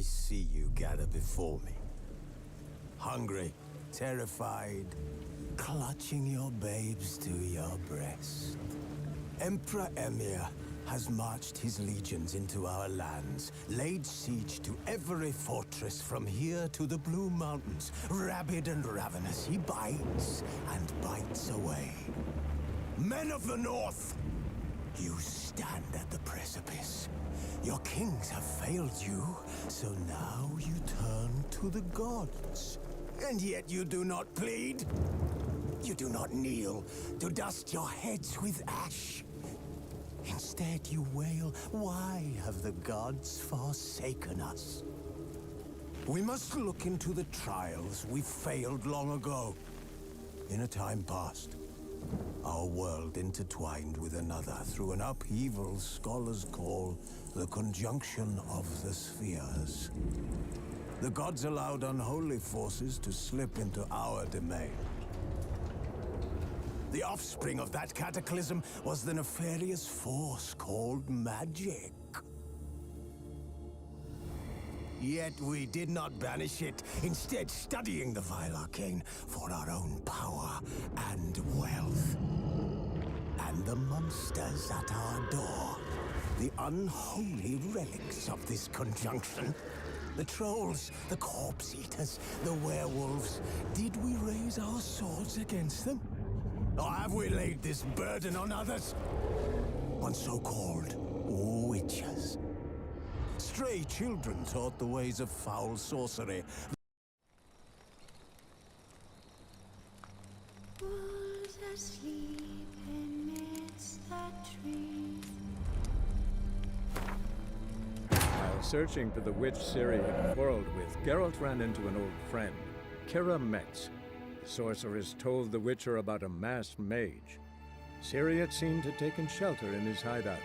see you gather before me. Hungry, terrified, clutching your babes to your breast. Emperor Emir has marched his legions into our lands, laid siege to every fortress from here to the Blue Mountains. Rabid and ravenous, he bites and bites away. Men of the North, you stand at the precipice. Your kings have failed you, so now you turn to the gods. And yet you do not plead. You do not kneel to dust your heads with ash. Instead you wail, why have the gods forsaken us? We must look into the trials we failed long ago. In a time past, our world intertwined with another through an upheaval scholars call the conjunction of the spheres. The gods allowed unholy forces to slip into our domain. The offspring of that cataclysm was the nefarious force called magic. Yet we did not banish it, instead studying the vile arcane for our own power and wealth. And the monsters at our door, the unholy relics of this conjunction. The trolls, the corpse-eaters, the werewolves. Did we raise our swords against them? Or have we laid this burden on others? On so-called witches. Stray children taught the ways of foul sorcery. Wolves asleep amidst the trees. While searching for the witch Ciri had quarreled with, Geralt ran into an old friend, Kira Metz. The sorceress told the Witcher about a masked mage. Ciri had seemed to have taken shelter in his hideout.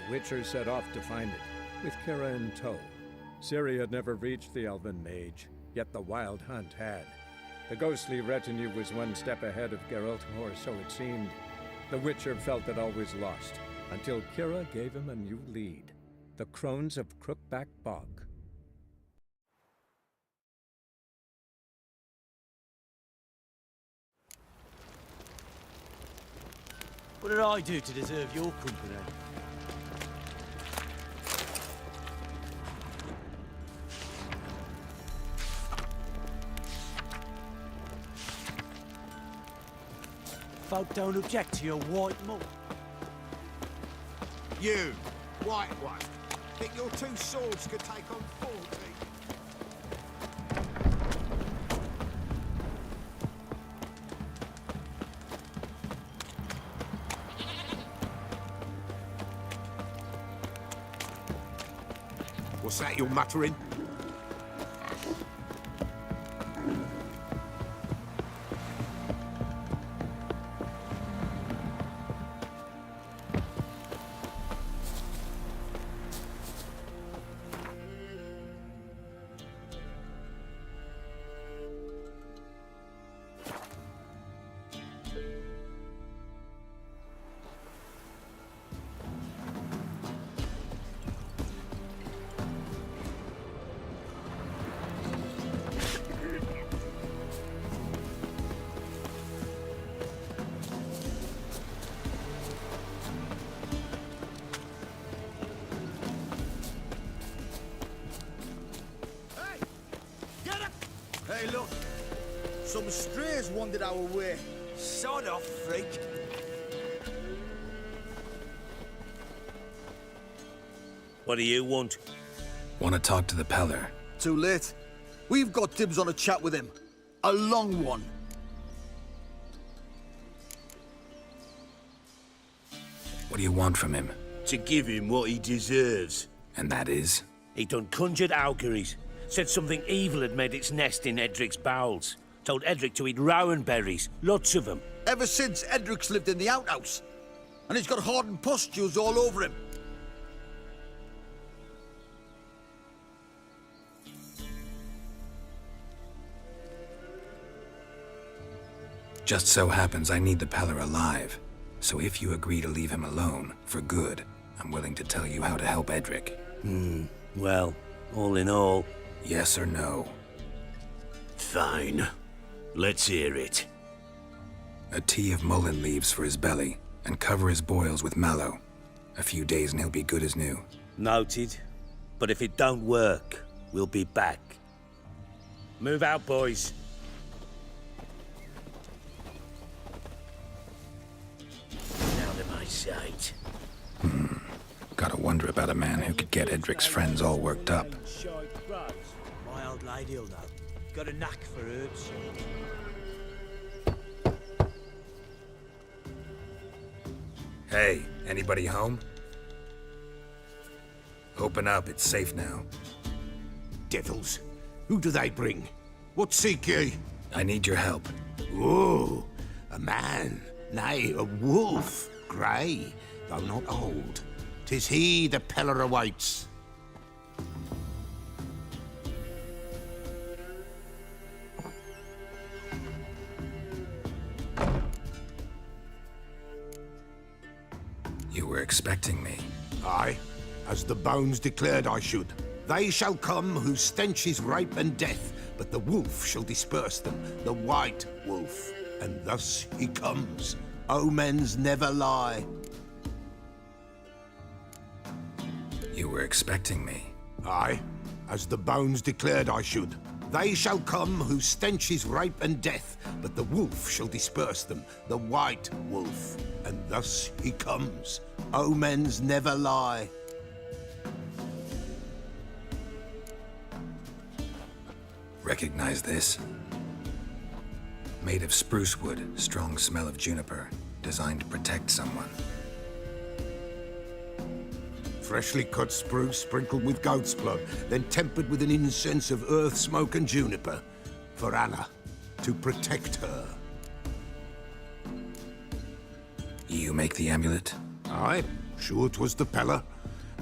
The Witcher set off to find it, with Kira in tow. Ciri had never reached the elven mage, yet the wild hunt had. The ghostly retinue was one step ahead of Geralt, or so it seemed. The Witcher felt it all was lost, until Kira gave him a new lead. The Crones of Crookback Bog. What did I do to deserve your company? Folk don't object to your white mull. You, white one, think your two swords could take on 40? What's that you're muttering? Hey, look. Some strays wandered our way. Sod off, freak. What do you want? Want to talk to the Peller. Too late. We've got dibs on a chat with him. A long one. What do you want from him? To give him what he deserves. And that is? He done conjured auguries. Said something evil had made its nest in Edric's bowels. Told Edric to eat rowan berries, lots of them. Ever since Edric's lived in the outhouse. And he's got hardened pustules all over him. Just so happens I need the Peller alive. So if you agree to leave him alone, for good, I'm willing to tell you how to help Edric. Well, All in all, Yes or no? fine. Let's hear it. A tea of mullein leaves for his belly, and cover his boils with mallow. A few days and he'll be good as new. Noted. But if it don't work, we'll be back. Move out, boys. Out of my sight. Gotta wonder about a man who could get Edric's friends all worked up. My old lady'll know. Got a knack for herbs. Hey, anybody home? Open up, it's safe now. Devils. Who do they bring? What seek ye? I need your help. Oh, a man. Nay, a wolf. Grey, though not old. 'Tis he the Peller awaits. You were expecting me. Aye, as the bones declared I should. They shall come whose stench is rape and death, but the wolf shall disperse them, the white wolf. And thus he comes. Omens never lie. You were expecting me. Aye, as the bones declared I should. They shall come whose stench is rape and death, but the wolf shall disperse them, the white wolf. And thus he comes. Omens never lie. Recognize this? Made of spruce wood, strong smell of juniper, designed to protect someone. Freshly cut spruce sprinkled with goat's blood, then tempered with an incense of earth, smoke and juniper. For Anna, to protect her. You make the amulet? Aye, sure 'twas the Peller.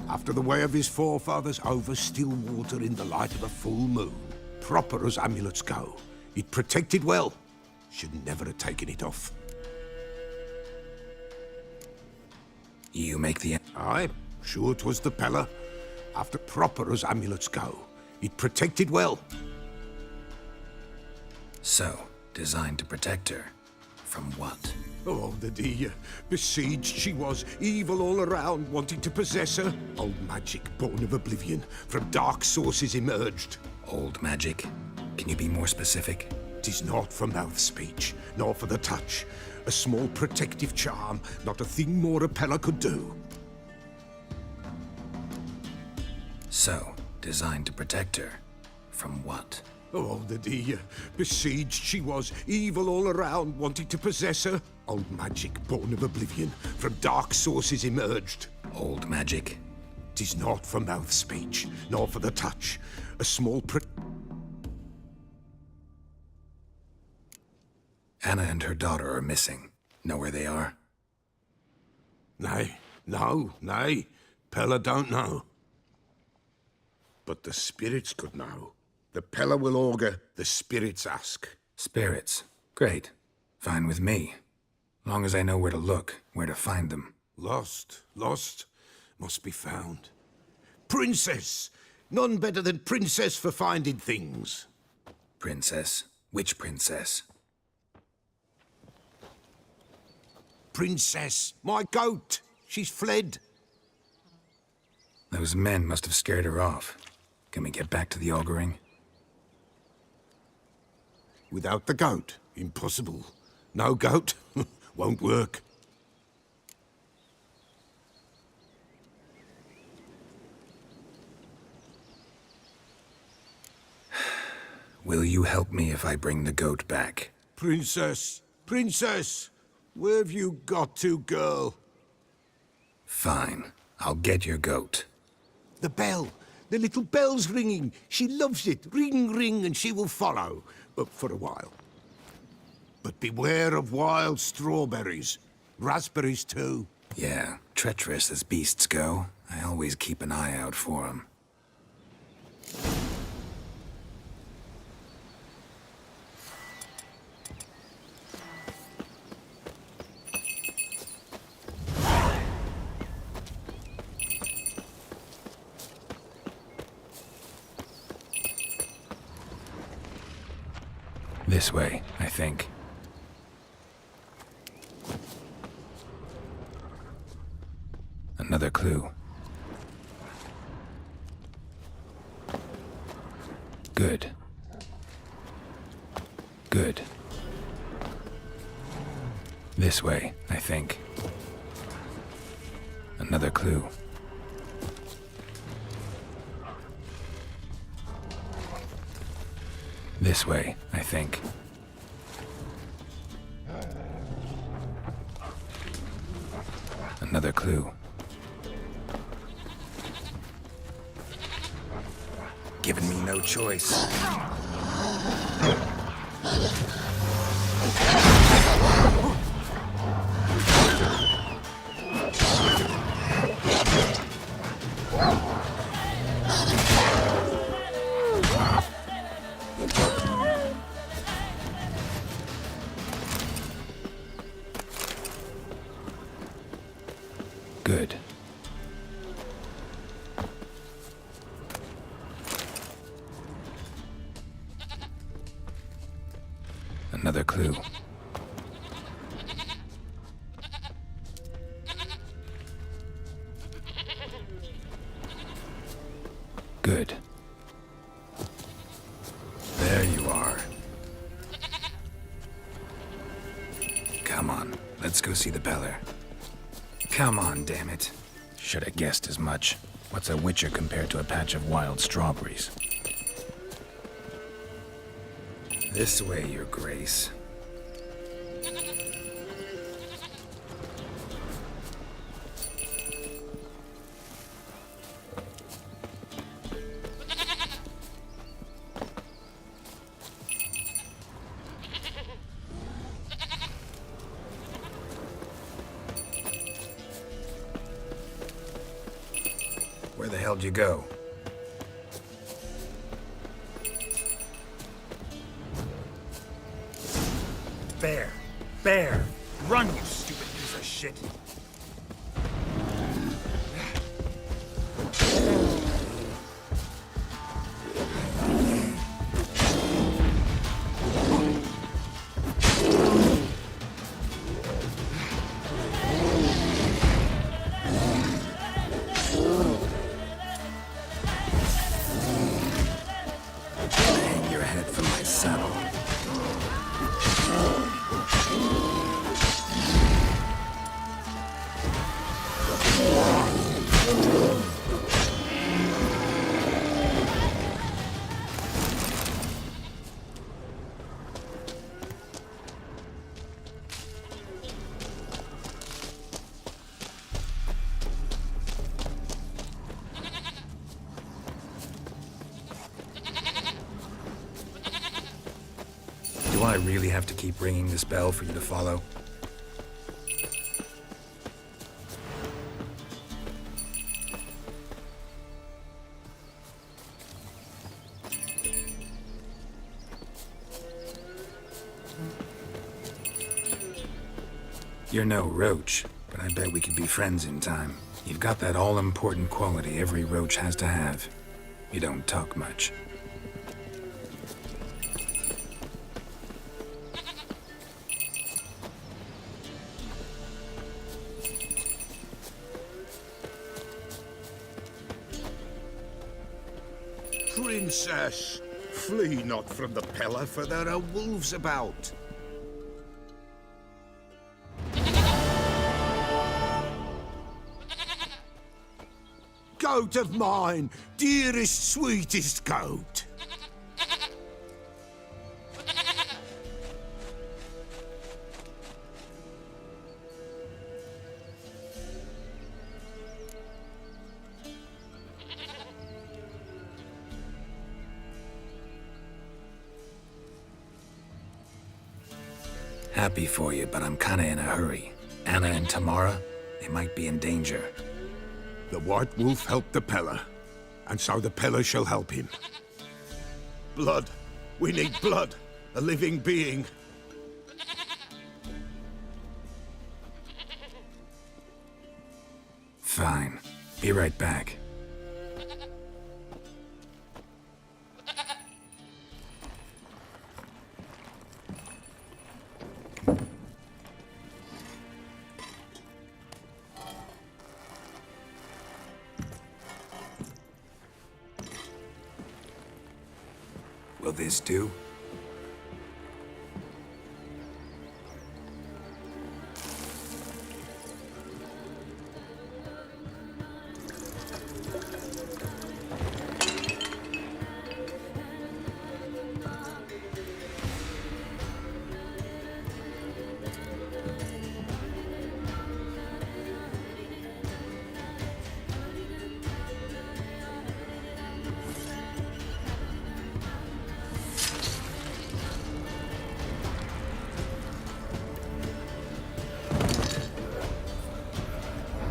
After the way of his forefathers, over still water in the light of a full moon. Proper as amulets go. It protected well. Should never have taken it off. You make the... Aye, sure 'twas the Peller. After proper as amulets go. It protected well. So, designed to protect her. From what? Oh, the dear. Besieged she was, evil all around, wanting to possess her. Old magic, born of oblivion, from dark sources emerged. Old magic? Can you be more specific? 'Tis not for mouth speech, nor for the touch. A small protective charm, not a thing more a Peller could do. So, designed to protect her. From what? Oh, the dear. Besieged she was, evil all around, wanting to possess her. Old magic, born of oblivion, from dark sources emerged. Old magic? 'Tis not for mouth speech, nor for the touch. A small Anna and her daughter are missing. Know where they are? Nay, nay. Peller don't know. But the spirits could know. The Peller will augur, the spirits ask. Spirits. Great. Fine with me. Long as I know where to look, where to find them. Lost, must be found. Princess! None better than Princess for finding things. Princess? Which princess? Princess, my goat! She's fled. Those men must have scared her off. Can we get back to the auguring? Without the goat, impossible. No goat, won't work. Will you help me if I bring the goat back? Princess, where have you got to, girl? Fine. I'll get your goat. The bell, the little bell's ringing. She loves it. Ring, ring, and she will follow. For a while. But beware of wild strawberries. Raspberries, too. Yeah, treacherous as beasts go. I always keep an eye out for 'em. This way, I think. Another clue. Good. Good. This way, I think. Another clue. This way, I think. Another clue. Giving me no choice. Good. Another clue. Good. There you are. Come on, let's go see the Peller. Come on, damn it. Should have guessed as much. What's a witcher compared to a patch of wild strawberries? This way, Your Grace. Where the hell did you go? Bear! Bear! Run, you stupid piece of shit! Hang your head from my saddle. Do I really have to keep ringing this bell for you to follow? You're no roach, but I bet we could be friends in time. You've got that all-important quality every roach has to have. You don't talk much. Princess, flee not from the Peller, for there are wolves about. Goat of mine, dearest, sweetest goat. Happy for you, but I'm kinda in a hurry. Anna and Tamara, they might be in danger. The White Wolf helped the Peller, and so the Peller shall help him. Blood. We need blood. A living being. Fine. Be right back. Will this do?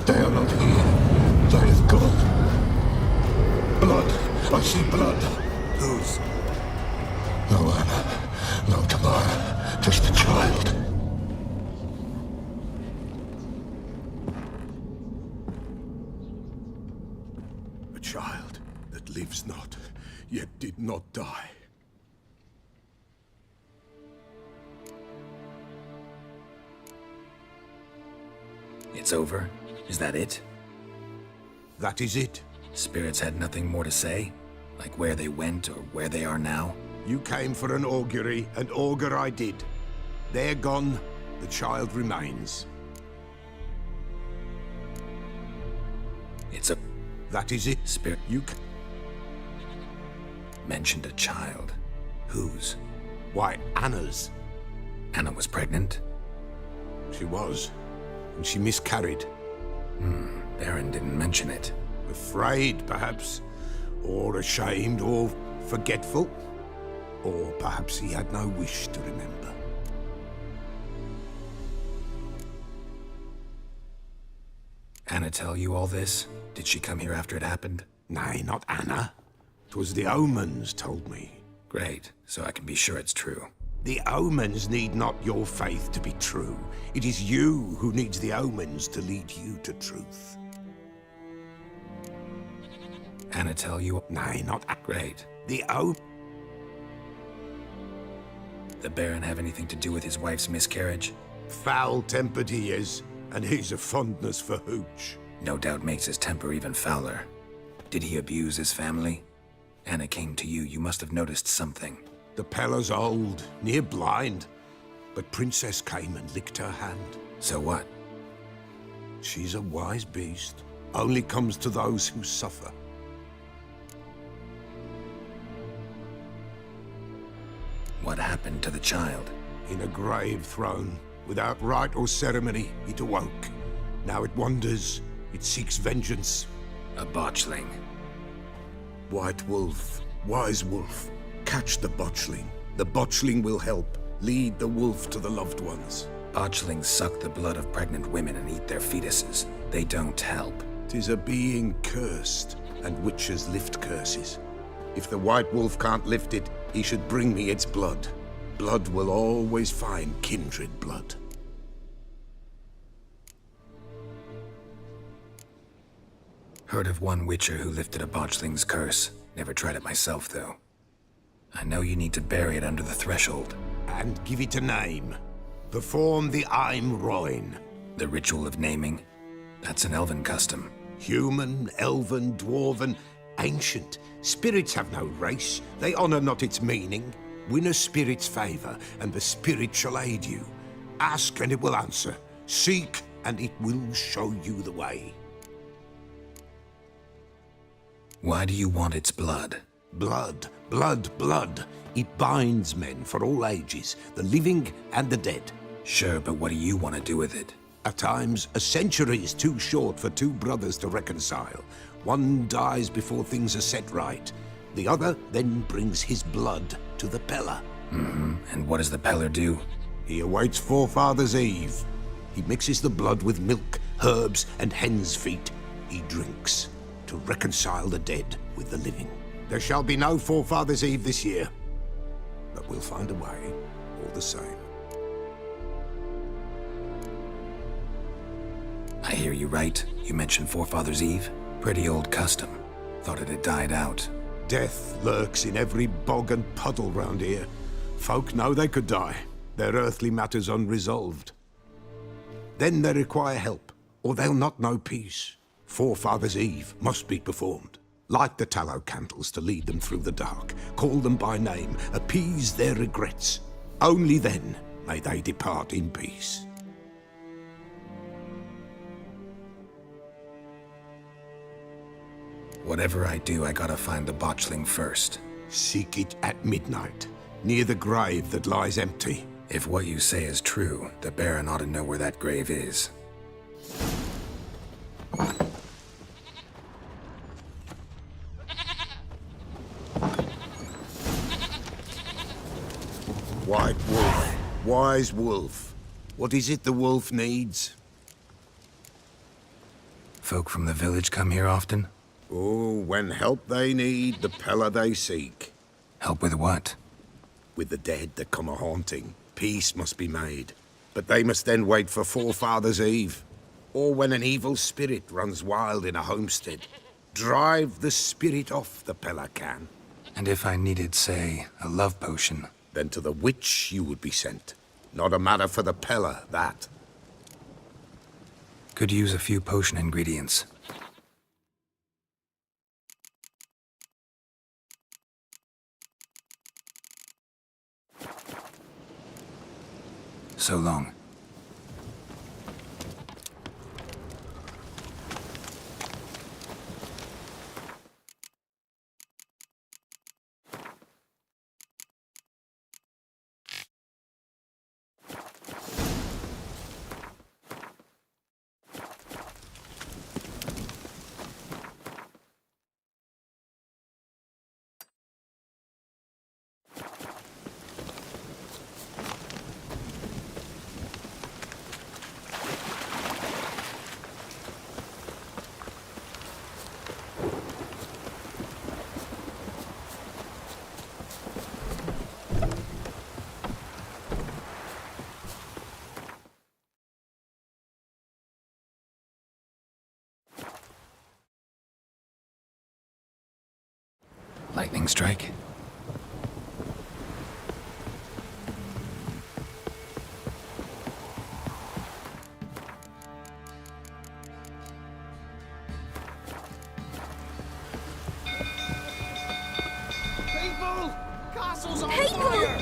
They are not here. They have gone. Blood. I see blood. Whose? No Anna. No Tamara. Just the child. A child that lives not, yet did not die. It's over? Is that it? That is it. Spirits had nothing more to say? Like where they went or where they are now? You came for an augury, and augur I did. They're gone. The child remains. It's a That is it. spirit. You Mentioned a child. Whose? Why, Anna's. Anna was pregnant? She was. And she miscarried. Baron didn't mention it. Afraid, perhaps. Or ashamed, or forgetful. Or perhaps he had no wish to remember. Anna tell you all this? Did she come here after it happened? Nay, not Anna. 'Twas the omens told me. Great, so I can be sure it's true. The omens need not your faith to be true. It is you who needs the omens to lead you to truth. Anna tell you? Nay, not Great. the The Baron have anything to do with his wife's miscarriage? foul-tempered he is, and he's a fondness for hooch. No doubt makes his temper even fouler. Did he abuse his family? Anna came to you, you must have noticed something. The Pella's old, near blind, but Princess came and licked her hand. So what? She's a wise beast, only comes to those who suffer. What happened to the child? In a grave thrown, without rite or ceremony, it awoke. Now it wanders, it seeks vengeance. A botchling. White wolf, wise wolf, catch the botchling. The botchling will help, lead the wolf to the loved ones. Botchlings suck the blood of pregnant women and eat their fetuses. They don't help. 'Tis a being cursed, and witches lift curses. If the white wolf can't lift it, he should bring me its blood. Blood will always find kindred blood. Heard of one witcher who lifted a botchling's curse. Never tried it myself, though. I know you need to bury it under the threshold. And give it a name. Perform the Aim Roin. The ritual of naming? That's an elven custom. Human, elven, dwarven, ancient. Spirits have no race. They honor not its meaning. Win a spirit's favor, and the spirit shall aid you. Ask, and it will answer. Seek, and it will show you the way. Why do you want its blood? Blood, blood, blood. It binds men for all ages, the living and the dead. Sure, but what do you want to do with it? At times, a century is too short for two brothers to reconcile. One dies before things are set right. The other then brings his blood to the Pella. And what does the Peller do? He awaits Forefathers' Eve. He mixes the blood with milk, herbs, and hen's feet. He drinks to reconcile the dead with the living. There shall be no Forefathers' Eve this year, but we'll find a way all the same. I hear you right. You mentioned Forefathers' Eve. Pretty old custom. Thought it had died out. Death lurks in every bog and puddle round here. Folk know they could die, their earthly matters unresolved. Then they require help, or they'll not know peace. Forefathers' Eve must be performed. Light the tallow candles to lead them through the dark. Call them by name. Appease their regrets. Only then may they depart in peace. Whatever I do, I gotta find the botchling first. Seek it at midnight, near the grave that lies empty. If what you say is true, the Baron ought to know where that grave is. White Wolf, wise wolf. What is it the wolf needs? Folk from the village come here often? Oh, when help they need, the Pella they seek. Help with what? With the dead that come a-haunting, peace must be made. But they must then wait for Forefathers' Eve. Or when an evil spirit runs wild in a homestead. Drive the spirit off, the Pella can. And if I needed, say, a love potion? Then to the witch you would be sent. Not a matter for the Pella, that. Could use a few potion ingredients. So long. Lightning strike? People! Castle's on fire!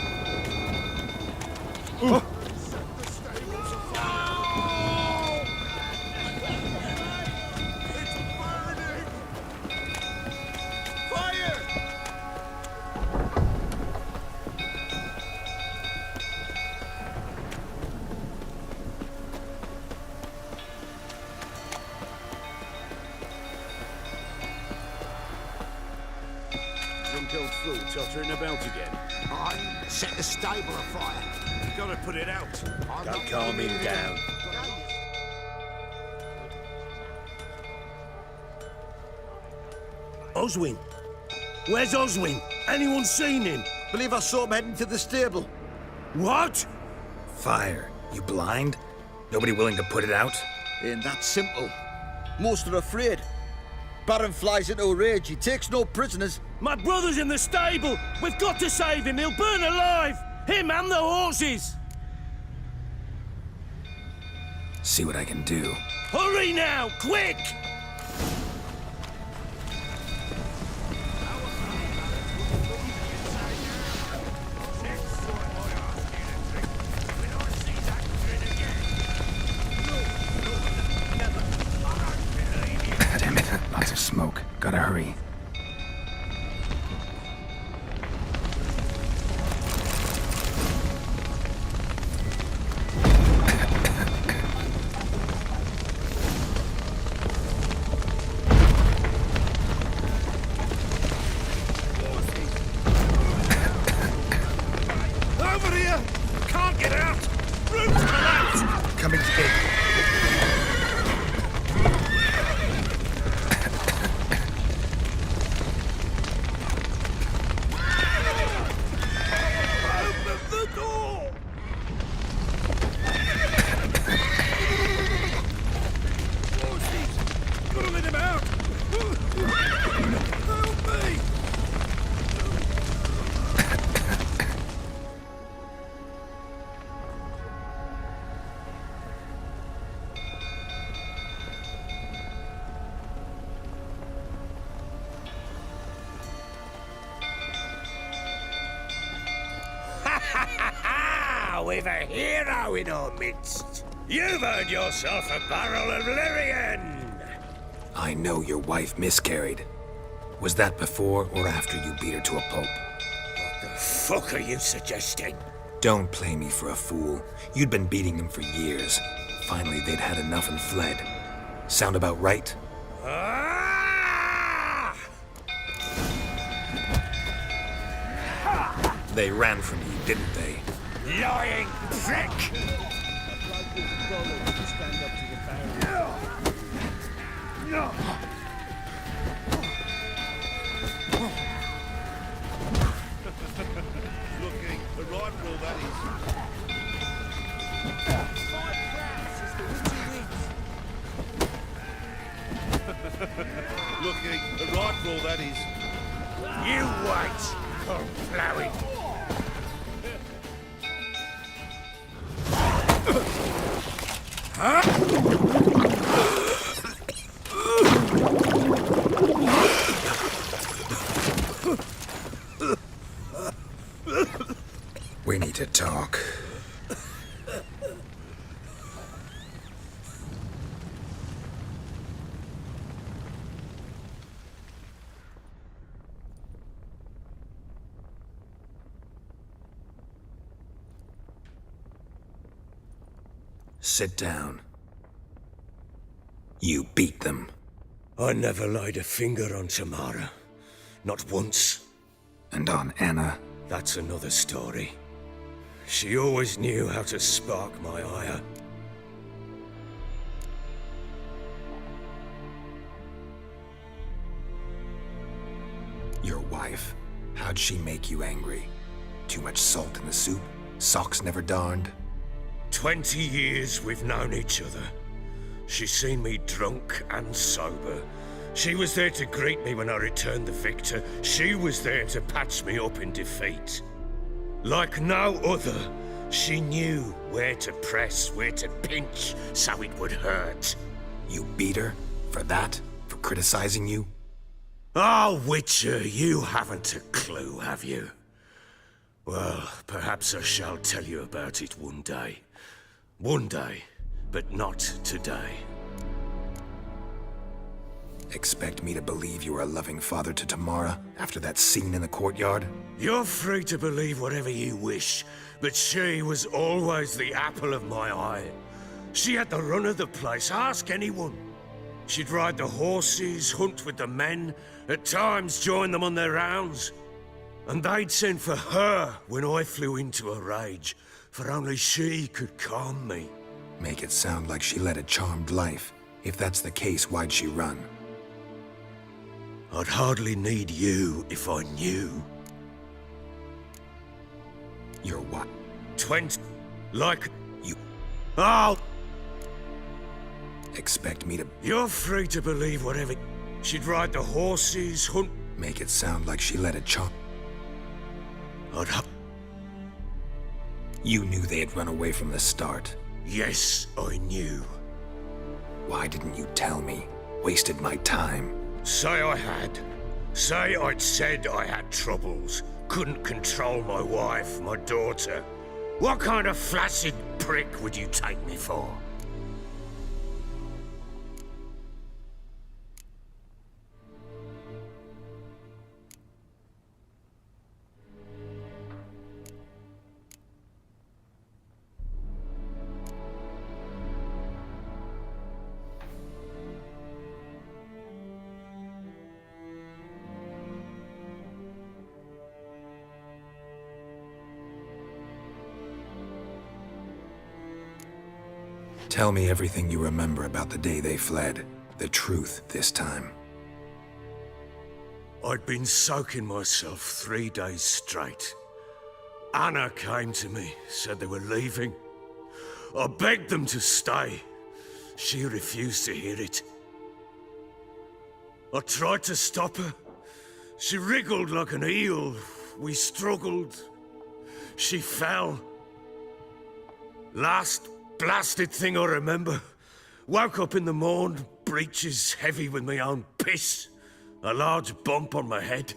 Go through, tottering about again. I set the stable afire. You gotta put it out. Don't calm him down. Oswin? Where's Oswin? Anyone seen him? Believe I saw him heading to the stable. What? Fire. You blind? Nobody willing to put it out? Ain't that simple. Most are afraid. Baron flies into a rage. He takes no prisoners. My brother's in the stable! We've got to save him! He'll burn alive! Him and the horses! See what I can do. Hurry now! Quick! Damn it. Lots of smoke. Gotta hurry. Over here! Can't get out! Route collapsed! Coming to aid. Now we've a hero in our midst. You've earned yourself a barrel of Lyrian. I know your wife miscarried. Was that before or after you beat her to a pulp? What the fuck are you suggesting? Don't play me for a fool. You'd been beating them for years. Finally, they'd had enough and fled. Sound about right? Ah! They ran from you, didn't they? Lying prick! Looking the right for all that is. Looking the right for all that is. You wait, corn plowing. We need to talk. Sit down. You beat them. I never laid a finger on Tamara. Not once. And on Anna. That's another story. She always knew how to spark my ire. Your wife. How'd she make you angry? Too much salt in the soup? Socks never darned? 20 years we've known each other. She's seen me drunk and sober. She was there to greet me when I returned the victor. She was there to patch me up in defeat. Like no other, she knew where to press, where to pinch, so it would hurt. You beat her? For that? For criticizing you? Oh, Witcher, you haven't a clue, have you? Well, perhaps I shall tell you about it one day. One day, but not today. Expect me to believe you were a loving father to Tamara after that scene in the courtyard? You're free to believe whatever you wish, but she was always the apple of my eye. She had the run of the place, ask anyone. She'd ride the horses, hunt with the men, at times join them on their rounds. And they'd send for her when I flew into a rage, for only she could calm me. Make it sound like she led a charmed life. If that's the case, why'd she run? I'd hardly need you if I knew. You're what? 20, like You oh! expect me to You're free to believe whatever. She'd ride the horses, hunt. make it sound like she led a charm? You knew they had run away from the start. Yes, I knew. Why didn't you tell me? Wasted my time. Say I had. Say I'd said I had troubles. Couldn't control my wife, my daughter. What kind of flaccid prick would you take me for? Tell me everything you remember about the day they fled. The truth this time. I'd been soaking myself 3 days straight. Anna came to me, said they were leaving. I begged them to stay. She refused to hear it. I tried to stop her. She wriggled like an eel. We struggled. She fell. Last blasted thing I remember. Woke up in the morn, breeches heavy with my own piss. A large bump on my head.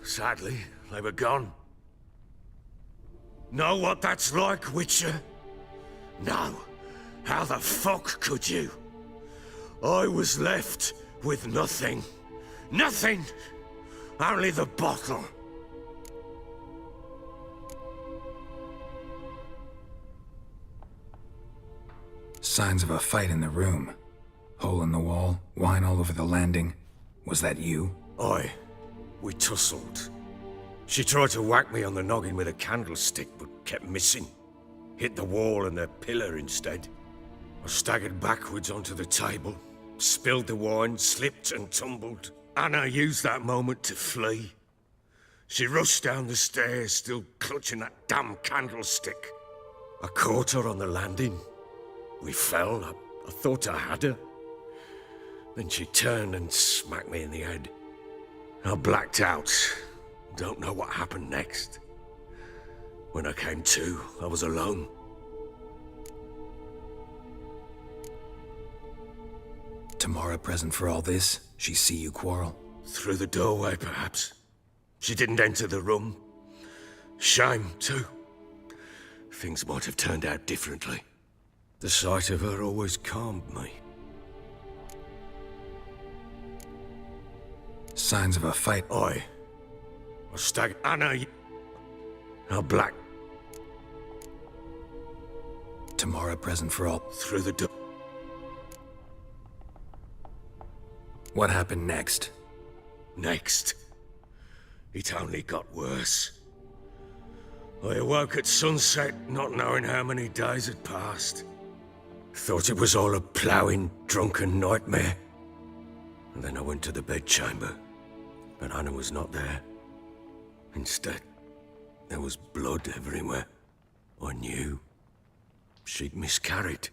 Sadly, they were gone. Know what that's like, Witcher? No. How the fuck could you? I was left with nothing. Nothing! Only the bottle. Signs of a fight in the room. Hole in the wall, wine all over the landing. Was that you? Aye. We tussled. She tried to whack me on the noggin with a candlestick, but kept missing. Hit the wall and the pillar instead. I staggered backwards onto the table, spilled the wine, slipped and tumbled. Anna used that moment to flee. She rushed down the stairs, still clutching that damn candlestick. I caught her on the landing. We fell. I thought I had her. Then she turned and smacked me in the head. I blacked out. Don't know what happened next. When I came to, I was alone. Tamara present for all this? She see you quarrel? Through the doorway, perhaps. She didn't enter the room. Shame, too. Things might have turned out differently. The sight of her always calmed me. Signs of a fight. I Anna. How black. Tamara present for all. Through the door. What happened next? Next. It only got worse. I awoke at sunset, not knowing how many days had passed. Thought it was all a ploughing, drunken nightmare. And then I went to the bedchamber, but Anna was not there. Instead, there was blood everywhere. I knew she'd miscarried.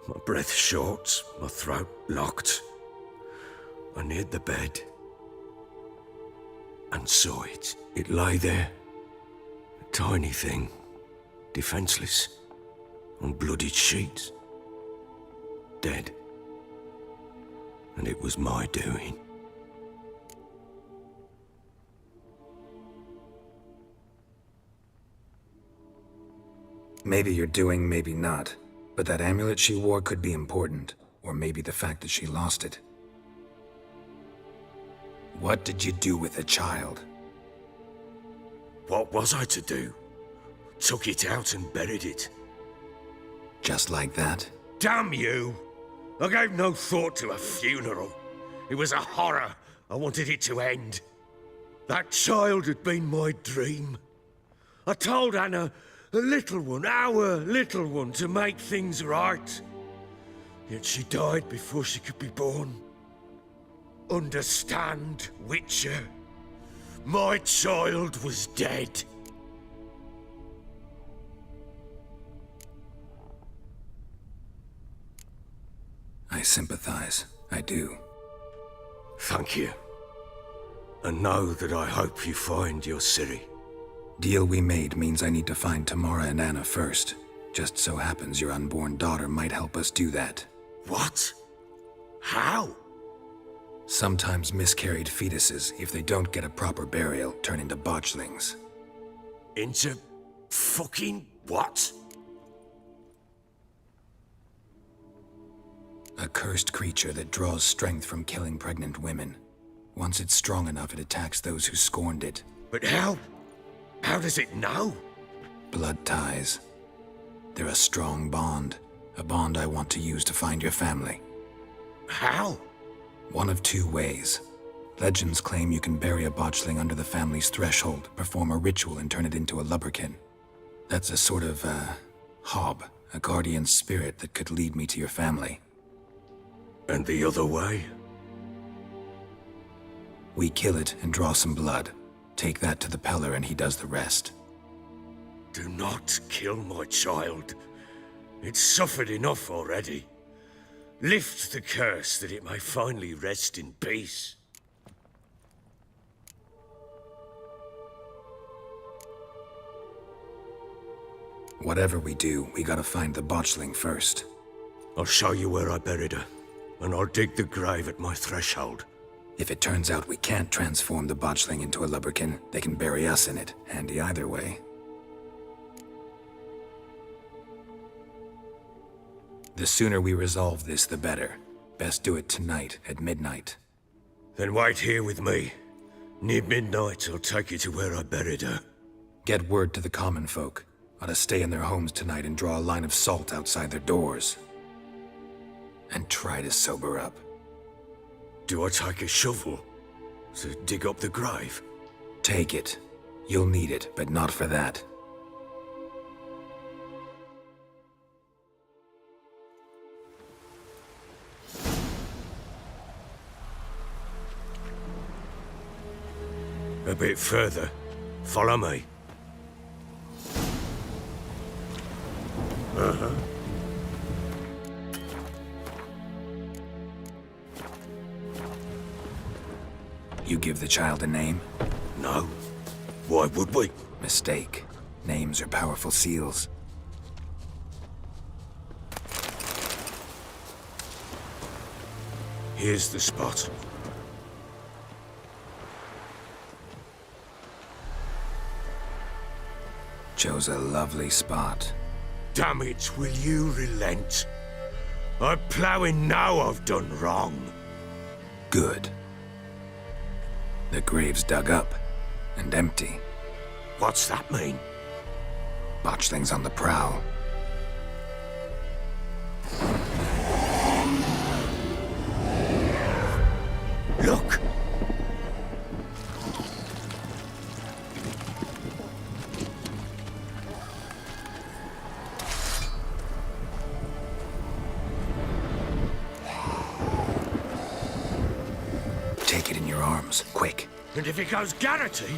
My breath short, my throat locked. I neared the bed and saw it. It lay there, a tiny thing, defenseless, on bloodied sheets, dead. And it was my doing. Maybe you're doing, maybe not. But that amulet she wore could be important. Or maybe the fact that she lost it. What did you do with the child? What was I to do? Took it out and buried it. Just like that? Damn you! I gave no thought to a funeral. It was a horror. I wanted it to end. That child had been my dream. I told Anna, the little one, our little one, to make things right. Yet she died before she could be born. Understand, Witcher? My child was dead. I sympathize. I do. Thank you. And know that I hope you find your Ciri. Deal we made means I need to find Tamara and Anna first. Just so happens your unborn daughter might help us do that. What? How? Sometimes miscarried fetuses, if they don't get a proper burial, turn into botchlings. Into fucking what? A cursed creature that draws strength from killing pregnant women. Once it's strong enough, it attacks those who scorned it. But how? How does it know? Blood ties. They're a strong bond. A bond I want to use to find your family. How? One of two ways. Legends claim you can bury a botchling under the family's threshold, perform a ritual, and turn it into a lubberkin. That's a sort of, hob, a guardian spirit that could lead me to your family. And the other way? We kill it and draw some blood. Take that to the Peller and he does the rest. Do not kill my child. It's suffered enough already. Lift the curse that it may finally rest in peace. Whatever we do, we gotta find the botchling first. I'll show you where I buried her, and I'll dig the grave at my threshold. If it turns out we can't transform the botchling into a lubberkin, they can bury us in it. Handy either way. The sooner we resolve this, the better. Best do it tonight, at midnight. Then wait here with me. Near midnight, I'll take you to where I buried her. Get word to the common folk. Ought to stay in their homes tonight and draw a line of salt outside their doors. And try to sober up. Do I take a shovel to dig up the grave? Take it. You'll need it, but not for that. A bit further. Follow me. Uh-huh. You give the child a name? No. Why would we? Mistake. Names are powerful seals. Here's the spot. Chose a lovely spot. Damn it, will you relent? I'm ploughing now I've done wrong. Good. The grave's dug up and empty. What's that mean? Botchling's on the prowl. Look! Take it in your arms, quick. And if it goes garrety,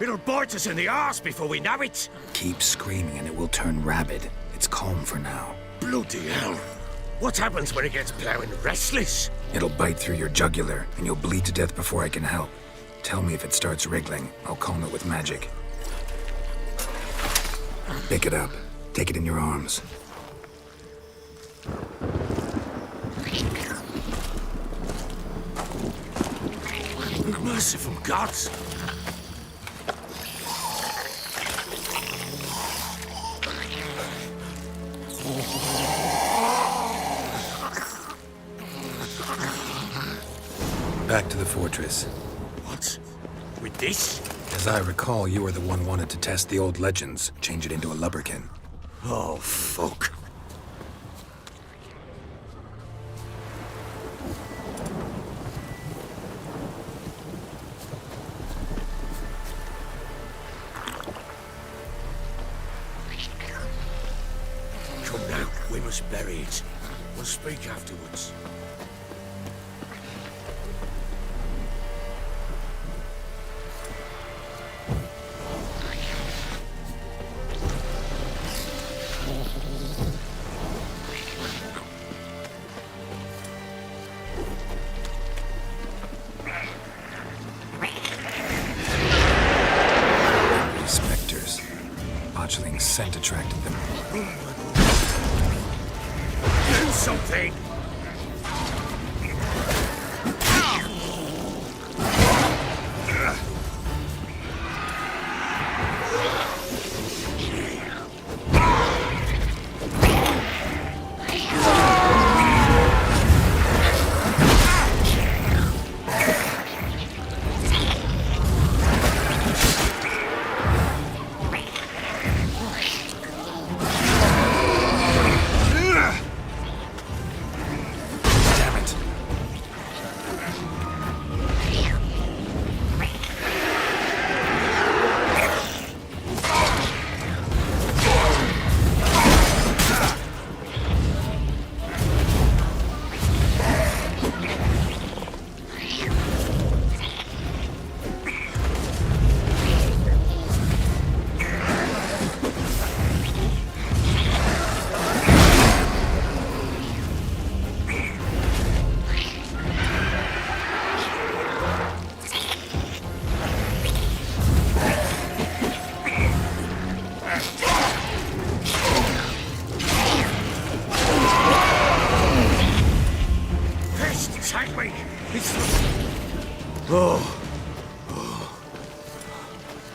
it'll bite us in the arse before we know it. Keep screaming and it will turn rabid. It's calm for now. Bloody hell. What happens when it gets ploughing restless? It'll bite through your jugular, and you'll bleed to death before I can help. Tell me if it starts wriggling. I'll calm it with magic. Pick it up. Take it in your arms. Merciful gods! Back to the fortress. What? With this? As I recall, you were the one wanted to test the old legends, change it into a lubberkin. Oh, fuck. Come now, we must bury it. We'll speak afterwards. Spectres. Botchling's scent attracted them. Do something!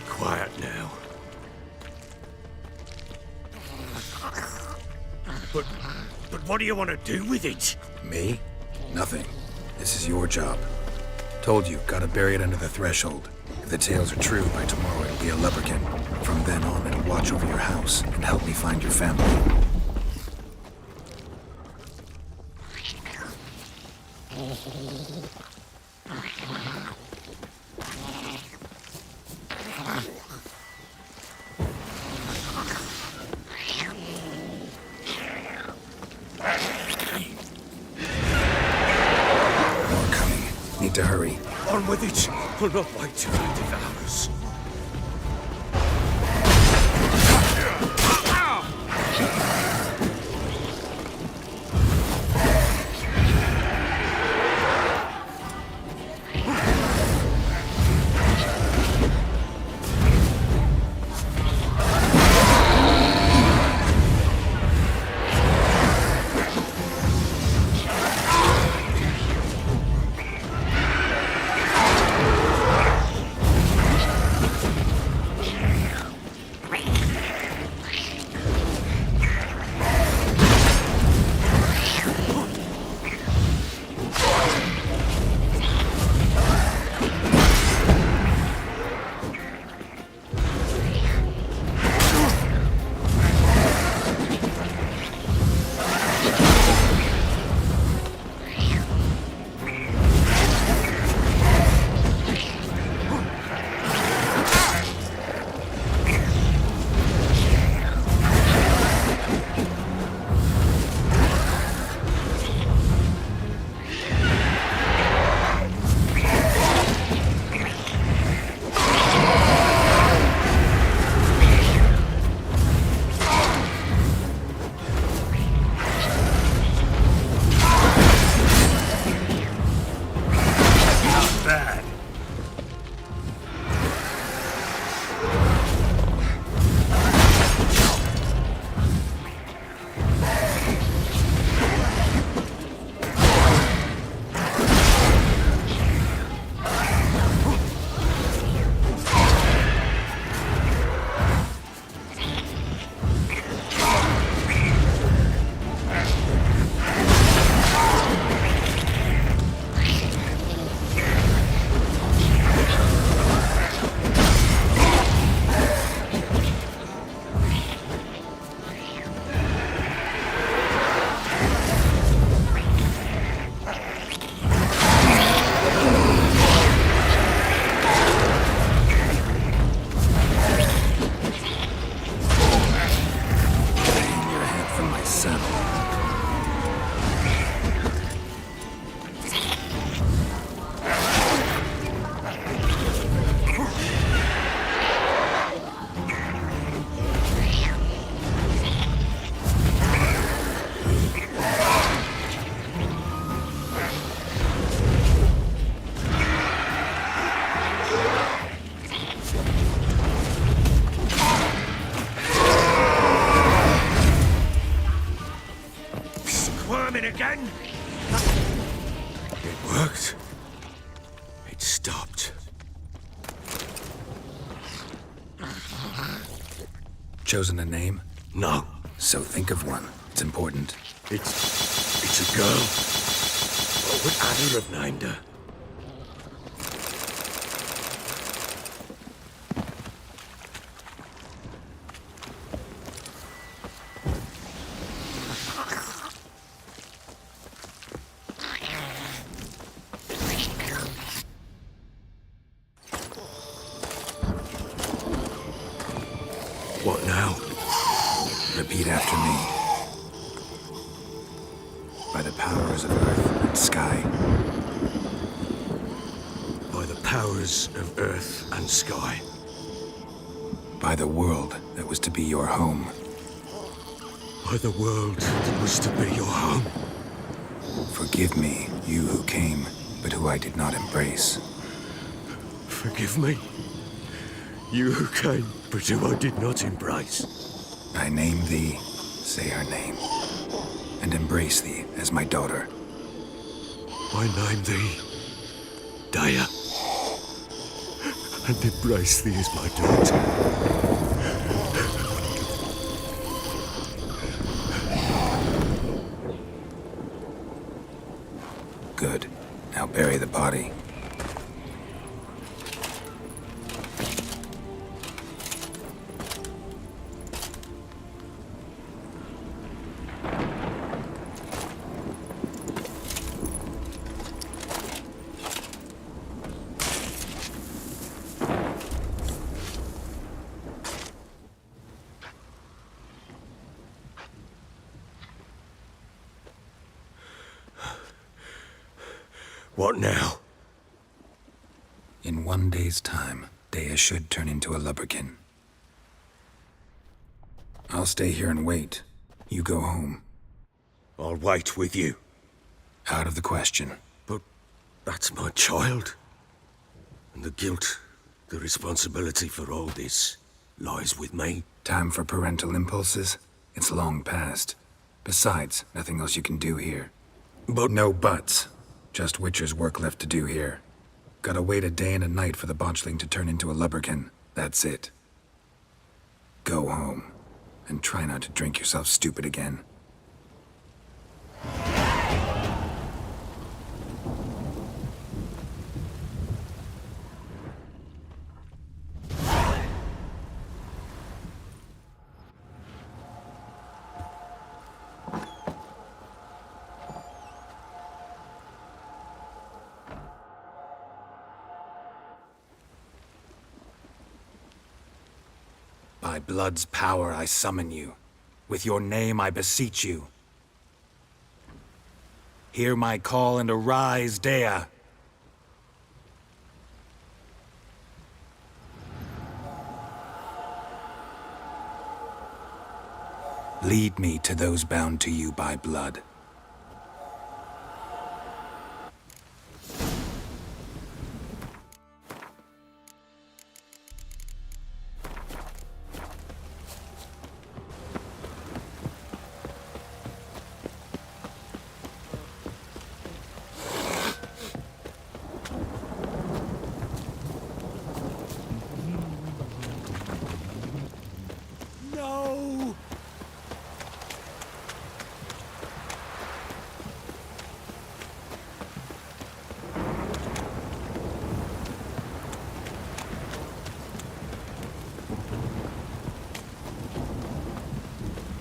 Quiet now. But what do you want to do with it? Me? Nothing. This is your job. Told you, gotta bury it under the threshold. If the tales are true, by tomorrow it'll be a lubberkin. From then on, it'll watch over your house and help me find your family. More coming. Need to hurry. On with it. We'll not wait till it devours. Again? It worked. It stopped. Chosen a name? No. So think of one. It's important. It's a girl. What would Anna have named her? What now? Repeat after me. By the powers of earth and sky. By the powers of earth and sky. By the world that was to be your home. By the world that was to be your home. Forgive me, you who came, but who I did not embrace. Forgive me. You who came, but who I did not embrace. I name thee, say her name, and embrace thee as my daughter. I name thee Daya. and embrace thee as my daughter. Good. Now bury the body. What now? In 1 day's time, Dea should turn into a lubberkin. I'll stay here and wait. You go home. I'll wait with you. Out of the question. But that's my child. And the guilt, the responsibility for all this lies with me. Time for parental impulses? It's long past. Besides, nothing else you can do here. But No buts. Just Witcher's work left to do here. Gotta wait a day and a night for the botchling to turn into a lubberkin. That's it. Go home. And try not to drink yourself stupid again. By blood's power I summon you. With your name I beseech you. Hear my call and arise, Dea. Lead me to those bound to you by blood. No!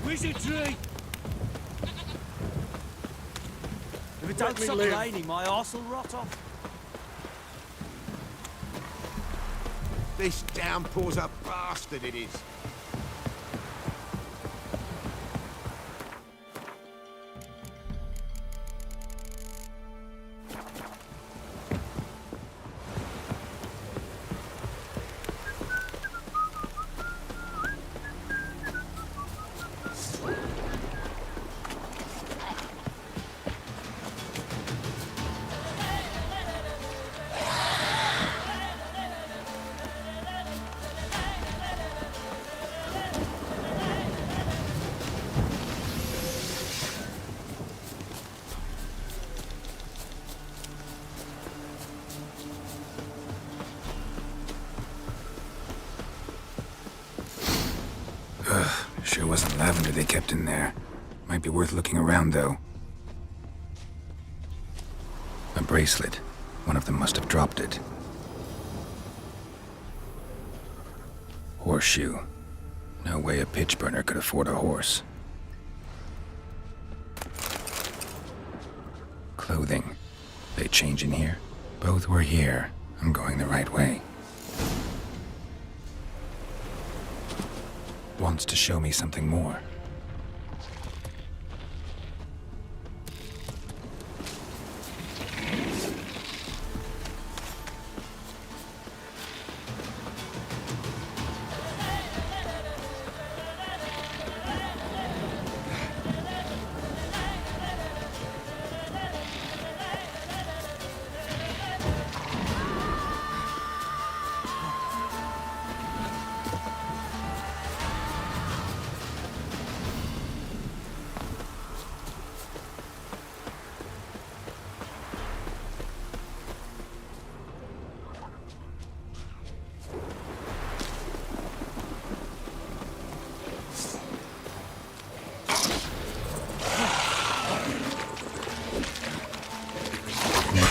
Wizardry! If it don't stop raining, my arse will rot off. This downpour's a bastard, it is. Sure wasn't lavender they kept in there. Might be worth looking around, though. A bracelet. One of them must have dropped it. Horseshoe. No way a pitch burner could afford a horse. Clothing. They change in here? Both were here. I'm going the right way. Wants to show me something more.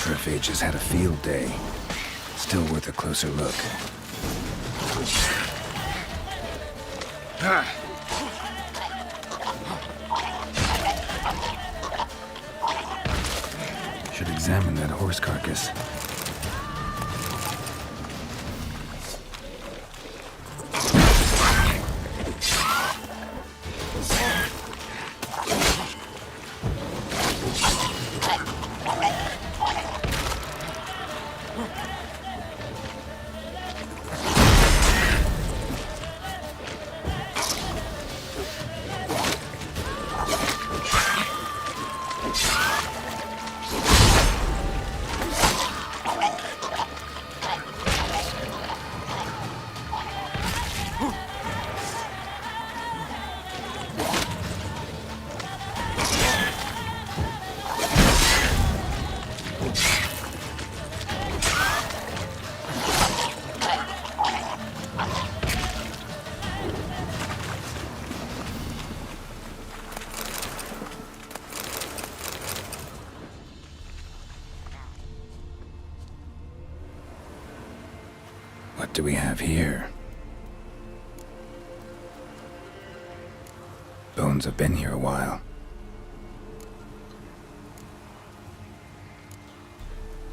necrophages had a field day. Still worth a closer look. Should examine that horse carcass. What do we have here? Bones have been here a while.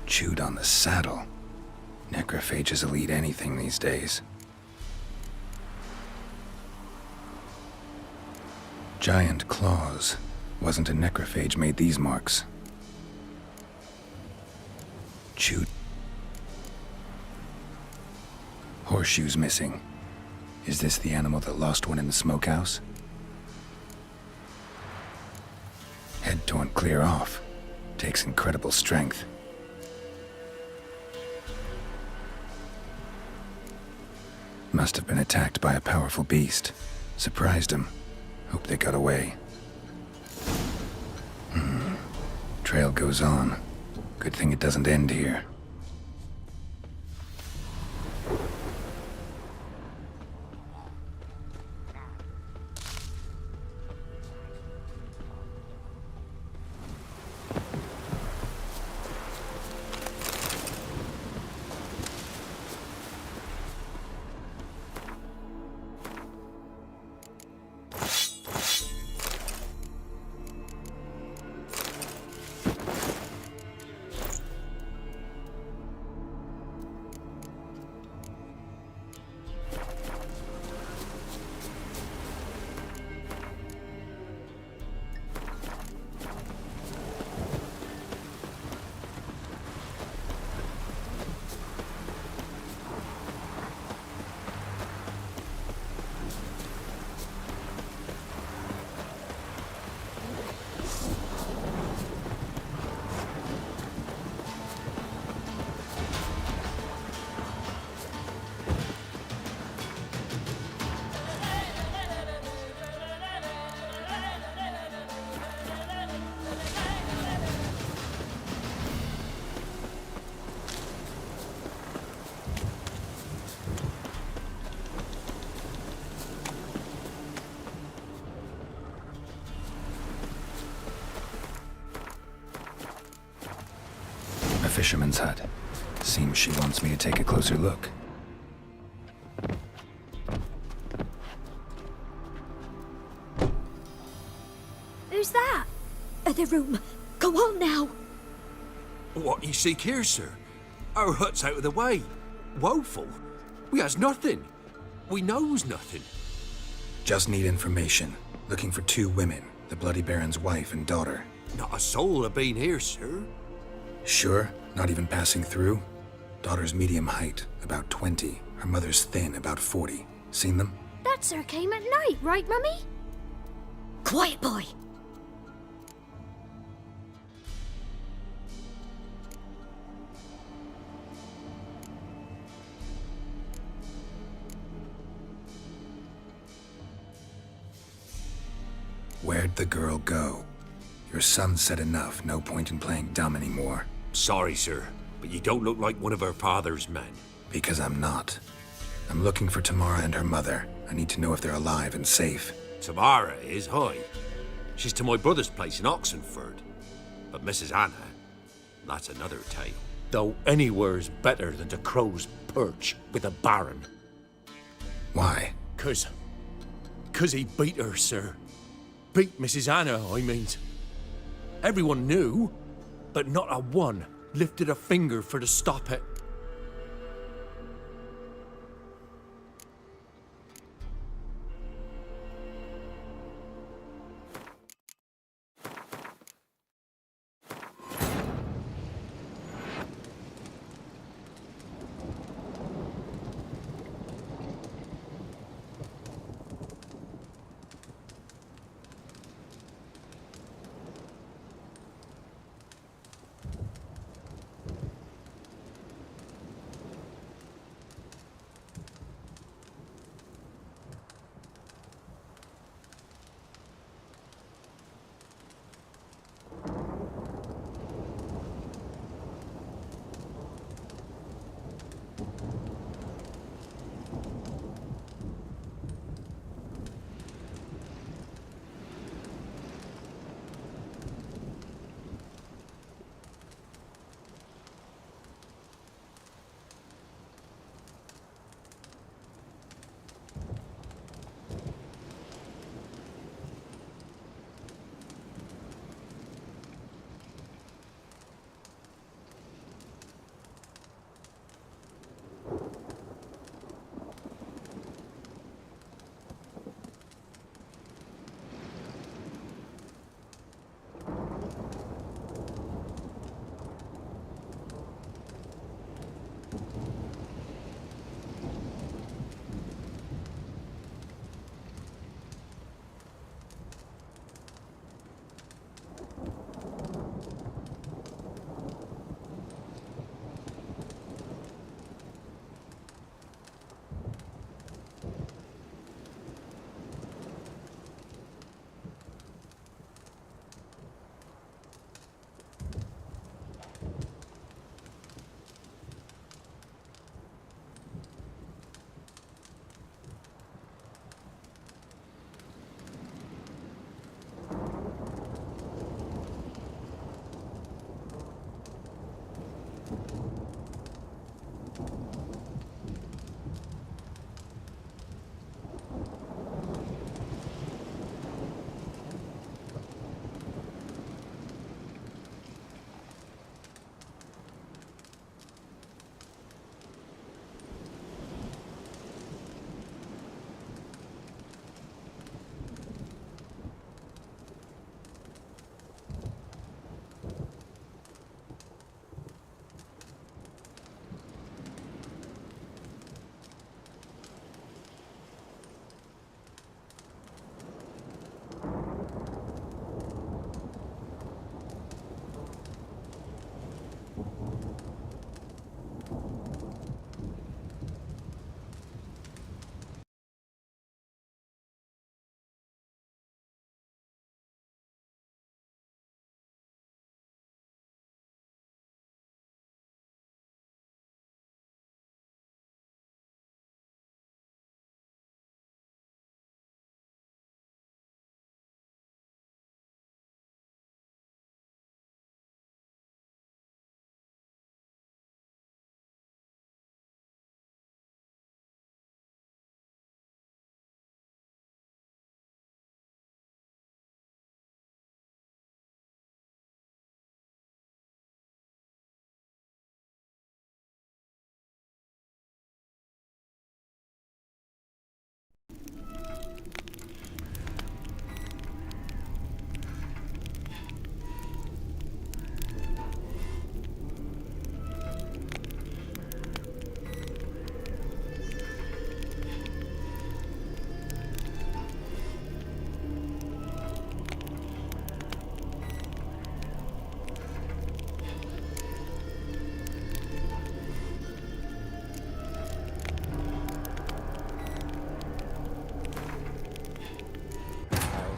Chewed on the saddle. Necrophages will eat anything these days. Giant claws. Wasn't a necrophage made these marks. Chewed. Horseshoes missing. Is this the animal that lost one in the smokehouse? Head torn clear off. Takes incredible strength. Must have been attacked by a powerful beast. Surprised him. Hope they got away. Trail goes on. Good thing it doesn't end here. Fisherman's hut. Seems she wants me to take a closer look. Who's that? The room. Go on now. What you seek here, sir? Our hut's out of the way. Woeful. We has nothing. We knows nothing. Just need information. Looking for 2 women. The Bloody Baron's wife and daughter. Not a soul have been here, sir. Sure? Not even passing through? Daughter's medium height, about 20. Her mother's thin, about 40. Seen them? That sir came at night, right, Mummy? Quiet, boy. Where'd the girl go? Your son said enough. No point in playing dumb anymore. Sorry, sir, but you don't look like one of her father's men. Because I'm not. I'm looking for Tamara and her mother. I need to know if they're alive and safe. Tamara is, hi. She's to my brother's place in Oxenford. But Mrs. Anna, That's another tale. Though anywhere's better than the Crow's Perch with a baron. Why? 'Cause he beat her, sir. Beat Mrs. Anna, I means. Everyone knew, but not a one lifted a finger for to stop it.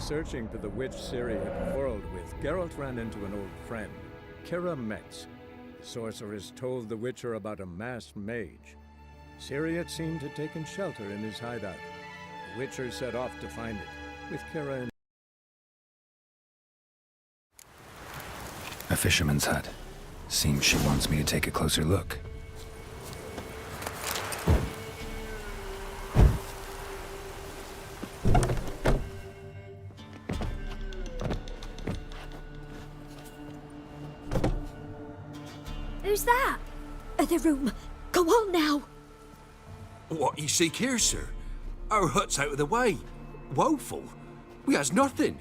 Searching for the witch Ciri had quarreled with, Geralt ran into an old friend, Kira Metz. The sorceress told the Witcher about a masked mage. Ciri had seemed to have taken shelter in his hideout. The Witcher set off to find it, with Kira in A fisherman's hut. Seems she wants me to take a closer look. Who's that? The room. Go on now. What you seek here, sir? Our hut's out of the way. Woeful. We has nothing.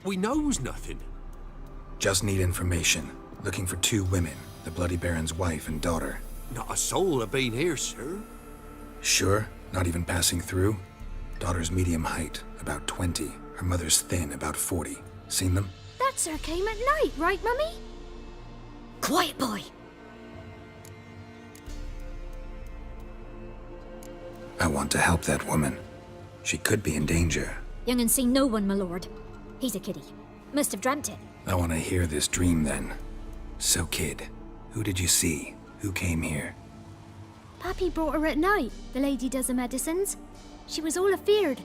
We knows nothing. Just need information. Looking for 2 women, the Bloody Baron's wife and daughter. Not a soul have been here, sir. Sure? Not even passing through? Daughter's medium height, about 20. Her mother's thin, about 40. Seen them? That sir came at night, right, Mummy? Quiet, boy. I want to help that woman. She could be in danger. Young and seen no one, my lord. He's a kiddie. Must have dreamt it. I want to hear this dream then. So, kid, who did you see? Who came here? Pappy brought her at night, the lady does the medicines. She was all afeared.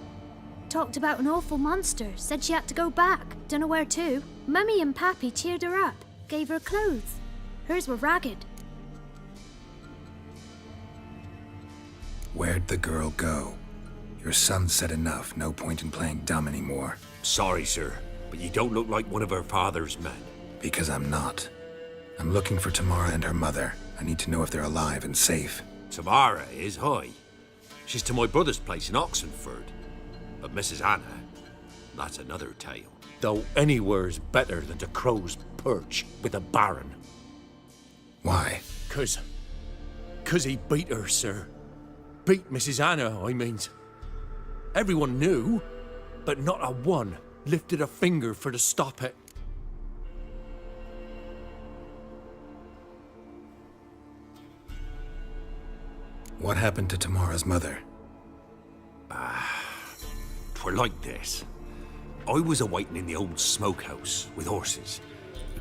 Talked about an awful monster, said she had to go back, dunno where to. Mummy and Pappy cheered her up, gave her clothes. Hers were ragged. Where'd the girl go? Your son said enough, no point in playing dumb anymore. Sorry, sir, but you don't look like one of her father's men. Because I'm not. I'm looking for Tamara and her mother. I need to know if they're alive and safe. Tamara is, hi. She's to my brother's place in Oxenford. But Mrs. Anna, that's another tale. Though anywhere's better than to Crow's Perch with a baron. Why? 'Cause he beat her, sir. Beat Mrs. Anna, I means. Everyone knew, but not a one lifted a finger for to stop it. What happened to Tamara's mother? 'Twere like this. I was awaiting in the old smokehouse with horses.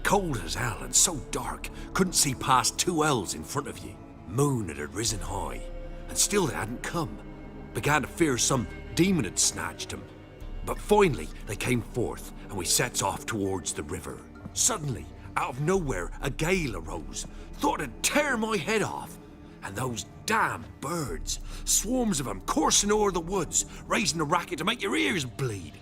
Cold as hell and so dark, couldn't see past 2 ells in front of you. Moon had risen high, and still they hadn't come. Began to fear some demon had snatched them. But finally they came forth, and we sets off towards the river. Suddenly, out of nowhere, a gale arose. Thought it'd tear my head off. And those damn birds, swarms of them coursing o'er the woods, raising a racket to make your ears bleed.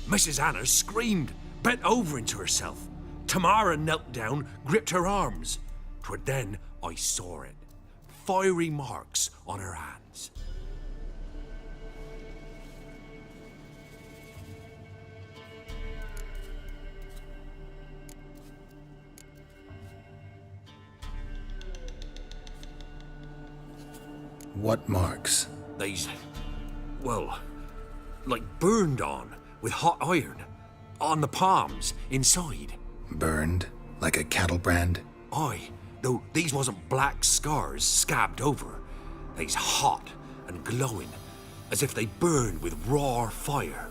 Mrs. Anna screamed, bent over into herself. Tamara knelt down, gripped her arms. 'Twere then I saw it. Fiery marks on her hands. What marks? They's, well, like burned on with hot iron. On the palms, inside. Burned? Like a cattle brand? Aye, though these wasn't black scars scabbed over. They's hot and glowing, as if they burned with raw fire.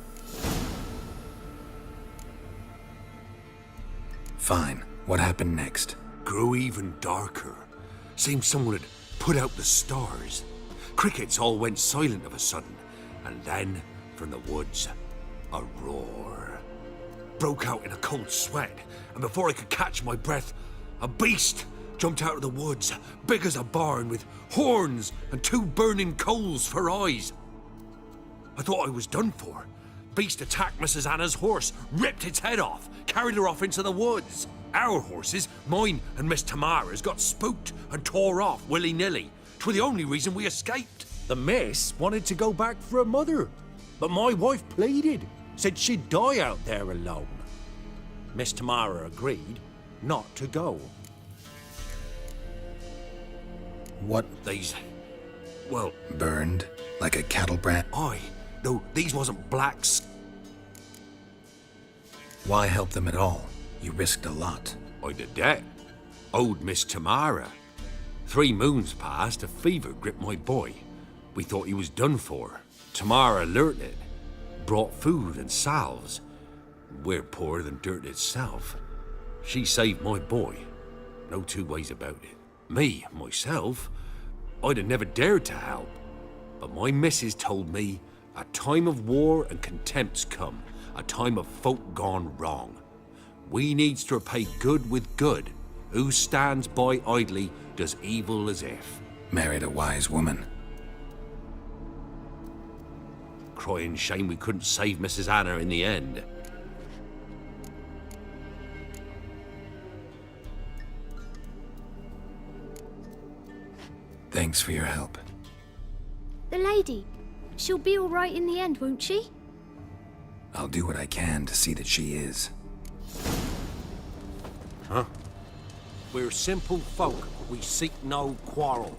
Fine. What happened next? Grew even darker. Seemed someone had put out the stars. Crickets all went silent of a sudden, and then, from the woods, a roar. Broke out in a cold sweat, and before I could catch my breath, a beast jumped out of the woods, big as a barn, with horns and 2 burning coals for eyes. I thought I was done for. Beast attacked Mrs. Anna's horse, ripped its head off, carried her off into the woods. Our horses, mine and Miss Tamara's, got spooked and tore off willy-nilly. 'Twere the only reason we escaped. The miss wanted to go back for her mother, but my wife pleaded, said she'd die out there alone. Miss Tamara agreed not to go. What? These, well... Burned? Like a cattle brand? Aye, though these wasn't blacks. Why help them at all? You risked a lot. I'd a debt. Owed Miss Tamara. 3 moons passed, a fever gripped my boy. We thought he was done for. Tamara learnt it. Brought food and salves. We're poorer than dirt itself. She saved my boy. No 2 ways about it. Me, myself, I'd have never dared to help. But my missus told me a time of war and contempt's come. A time of folk gone wrong. We needs to repay good with good, Who stands by idly does evil as if. Married a wise woman. Crying shame we couldn't save Mrs. Anna in the end. Thanks for your help. The lady. She'll be all right in the end, won't she? I'll do what I can to see that she is. Huh? We're simple folk. We seek no quarrel.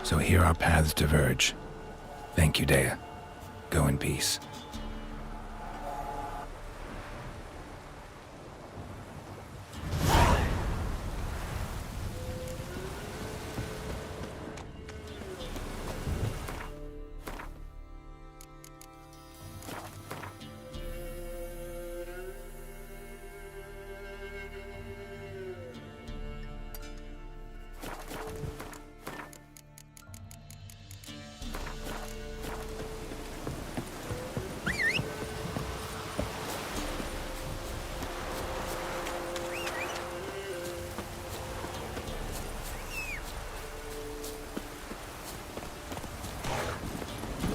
So here our paths diverge. Thank you, Dea. Go in peace.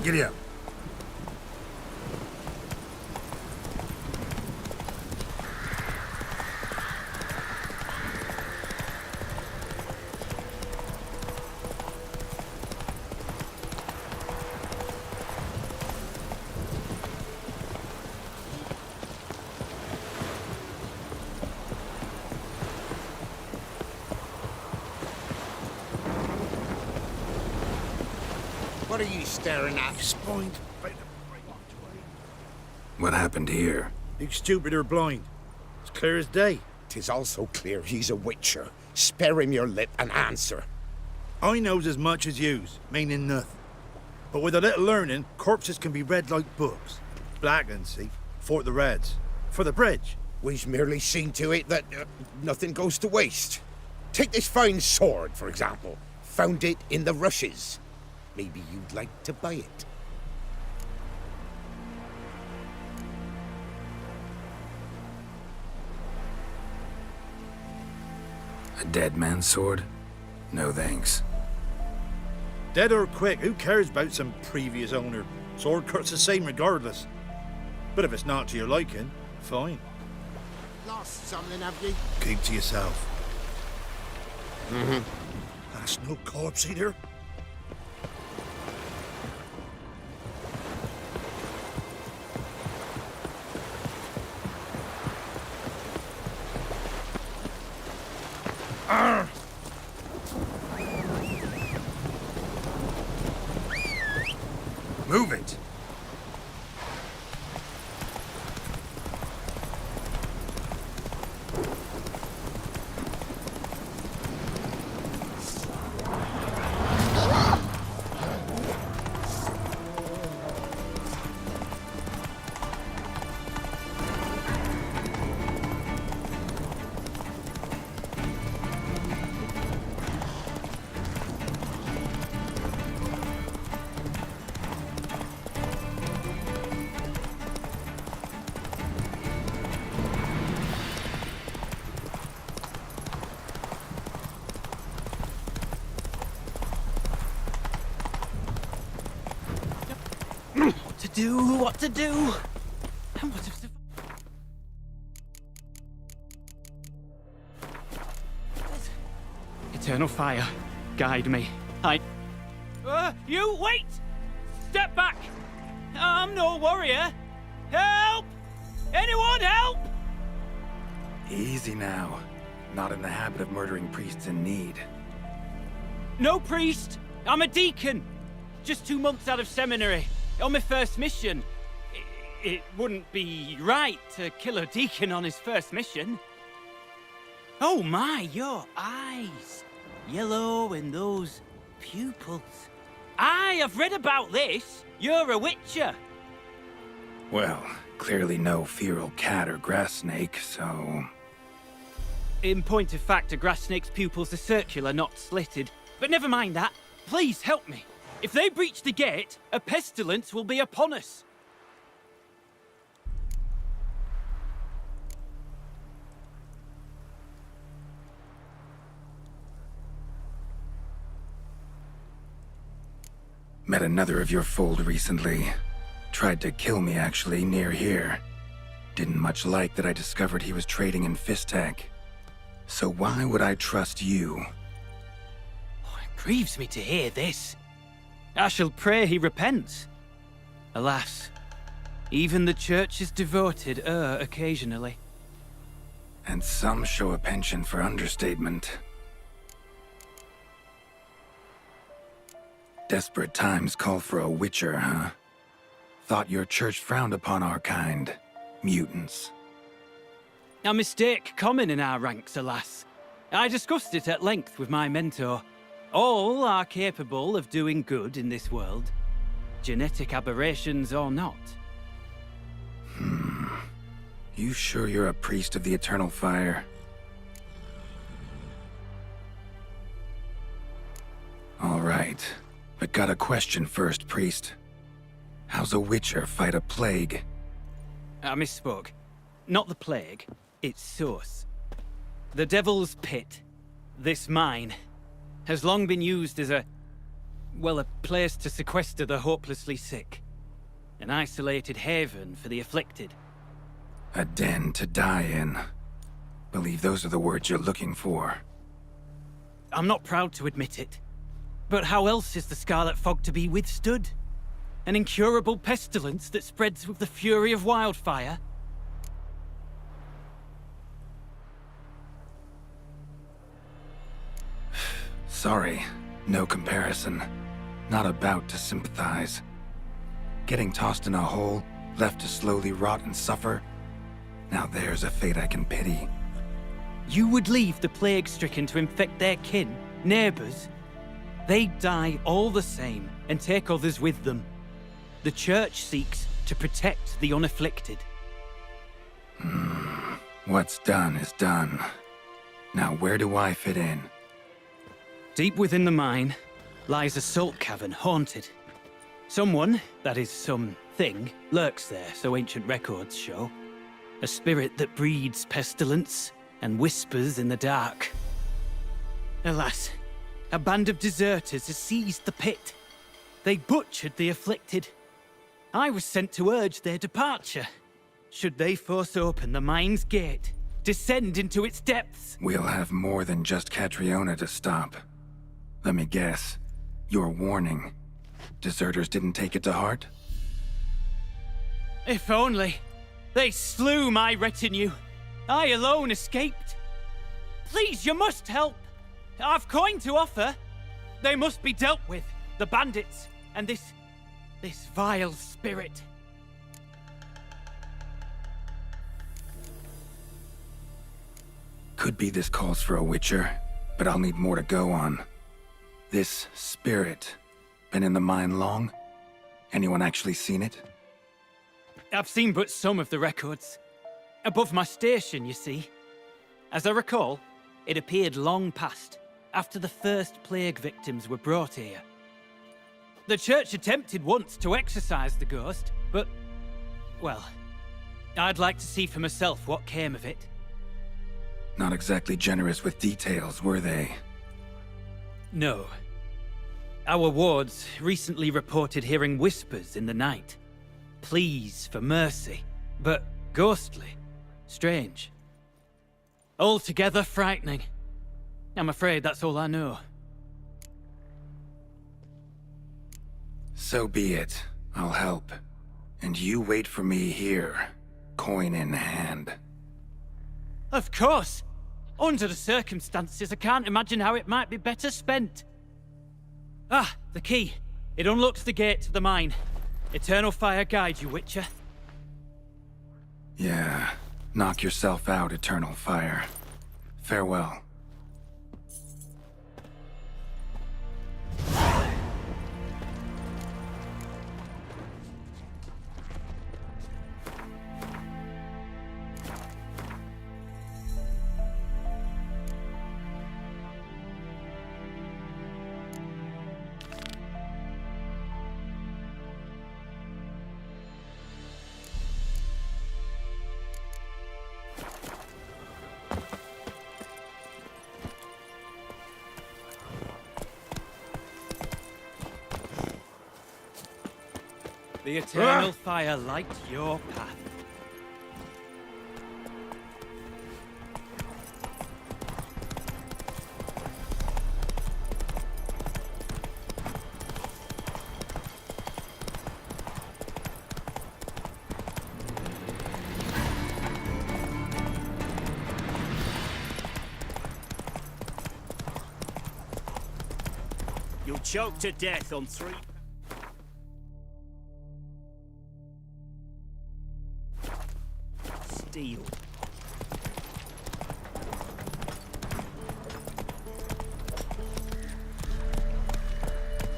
Giddy up. What are you staring at? Spine. What happened here? You stupid or blind? It's clear as day. 'Tis also clear he's a witcher. Spare him your lip and answer. I knows as much as yous, meaning nothing. But with a little learning, corpses can be read like books. Black and see, for the reds. For the bridge. We've merely seen to it that nothing goes to waste. Take this fine sword, for example. Found it in the rushes. Maybe you'd like to buy it. A dead man's sword? No thanks. Dead or quick, who cares about some previous owner? Sword cuts the same regardless. But if it's not to your liking, fine. Lost something, have you? Keep to yourself. That's no corpse either. Move it. What to do? Eternal fire, guide me. You wait! Step back! I'm no warrior. Help! Anyone help! Easy now. Not in the habit of murdering priests in need. No priest. I'm a deacon. Just 2 months out of seminary. On my first mission. It wouldn't be right to kill a deacon on his first mission. Oh my, your eyes. Yellow and those pupils. I have read about this. You're a witcher. Well, Clearly no feral cat or grass snake, so... In point of fact, a grass snake's pupils are circular, not slitted. But never mind that. Please help me. If they breach the gate, a pestilence will be upon us. Met another of your fold recently. Tried to kill me, actually, near here. Didn't much like that I discovered he was trading in Fistak. So why would I trust you? Oh, it grieves me to hear this. I shall pray he repents. Alas, even the Church's devoted err occasionally. And some show a penchant for understatement. Desperate times call for a witcher, huh? Thought your church frowned upon our kind. Mutants. A mistake common in our ranks, alas. I discussed it at length with my mentor. All are capable of doing good in this world. Genetic aberrations or not. You sure you're a priest of the Eternal Fire? All right. But got a question first, priest. How's a witcher fight a plague? I misspoke. Not the plague, it's seus. The Devil's Pit, this mine, has long been used as a place to sequester the hopelessly sick. An isolated haven for the afflicted. A den to die in. Believe those are the words you're looking for. I'm not proud to admit it. But how else is the Scarlet Fog to be withstood? An incurable pestilence that spreads with the fury of wildfire? Sorry, no comparison. Not about to sympathize. Getting tossed in a hole, left to slowly rot and suffer? Now there's a fate I can pity. You would leave the plague-stricken to infect their kin, neighbors? They die all the same and take others with them. The Church seeks to protect the unafflicted. What's done is done. Now where do I fit in? Deep within the mine lies a salt cavern haunted. Someone, that is something, lurks there, so ancient records show. A spirit that breeds pestilence and whispers in the dark. Alas, a band of deserters has seized the pit. They butchered the afflicted. I was sent to urge their departure. Should they force open the mine's gate, descend into its depths? We'll have more than just Catriona to stop. Let me guess. Your warning. Deserters didn't take it to heart? If only. They slew my retinue. I alone escaped. Please, you must help. I've coin to offer. They must be dealt with. The bandits and this vile spirit. Could be this calls for a witcher, but I'll need more to go on. This spirit, been in the mine long? Anyone actually seen it? I've seen but some of the records. Above my station, you see. As I recall, it appeared long past, after the first plague victims were brought here. The Church attempted once to exorcise the ghost, but, well, I'd like to see for myself what came of it. Not exactly generous with details, were they? No. Our wards recently reported hearing whispers in the night. Pleas for mercy, but ghostly, strange. Altogether frightening. I'm afraid that's all I know. So be it. I'll help. And you wait for me here, coin in hand. Of course! Under the circumstances, I can't imagine how it might be better spent. Ah, the key. It unlocks the gate to the mine. Eternal fire guide you, Witcher. Yeah. Knock yourself out, Eternal Fire. Farewell. The eternal fire light your path. You'll choke to death on 3... steel.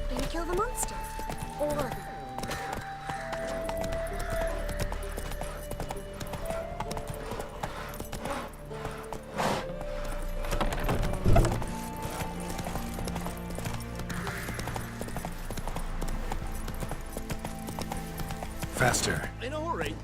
Gonna kill the monsters? All of them? Faster. In a hurry.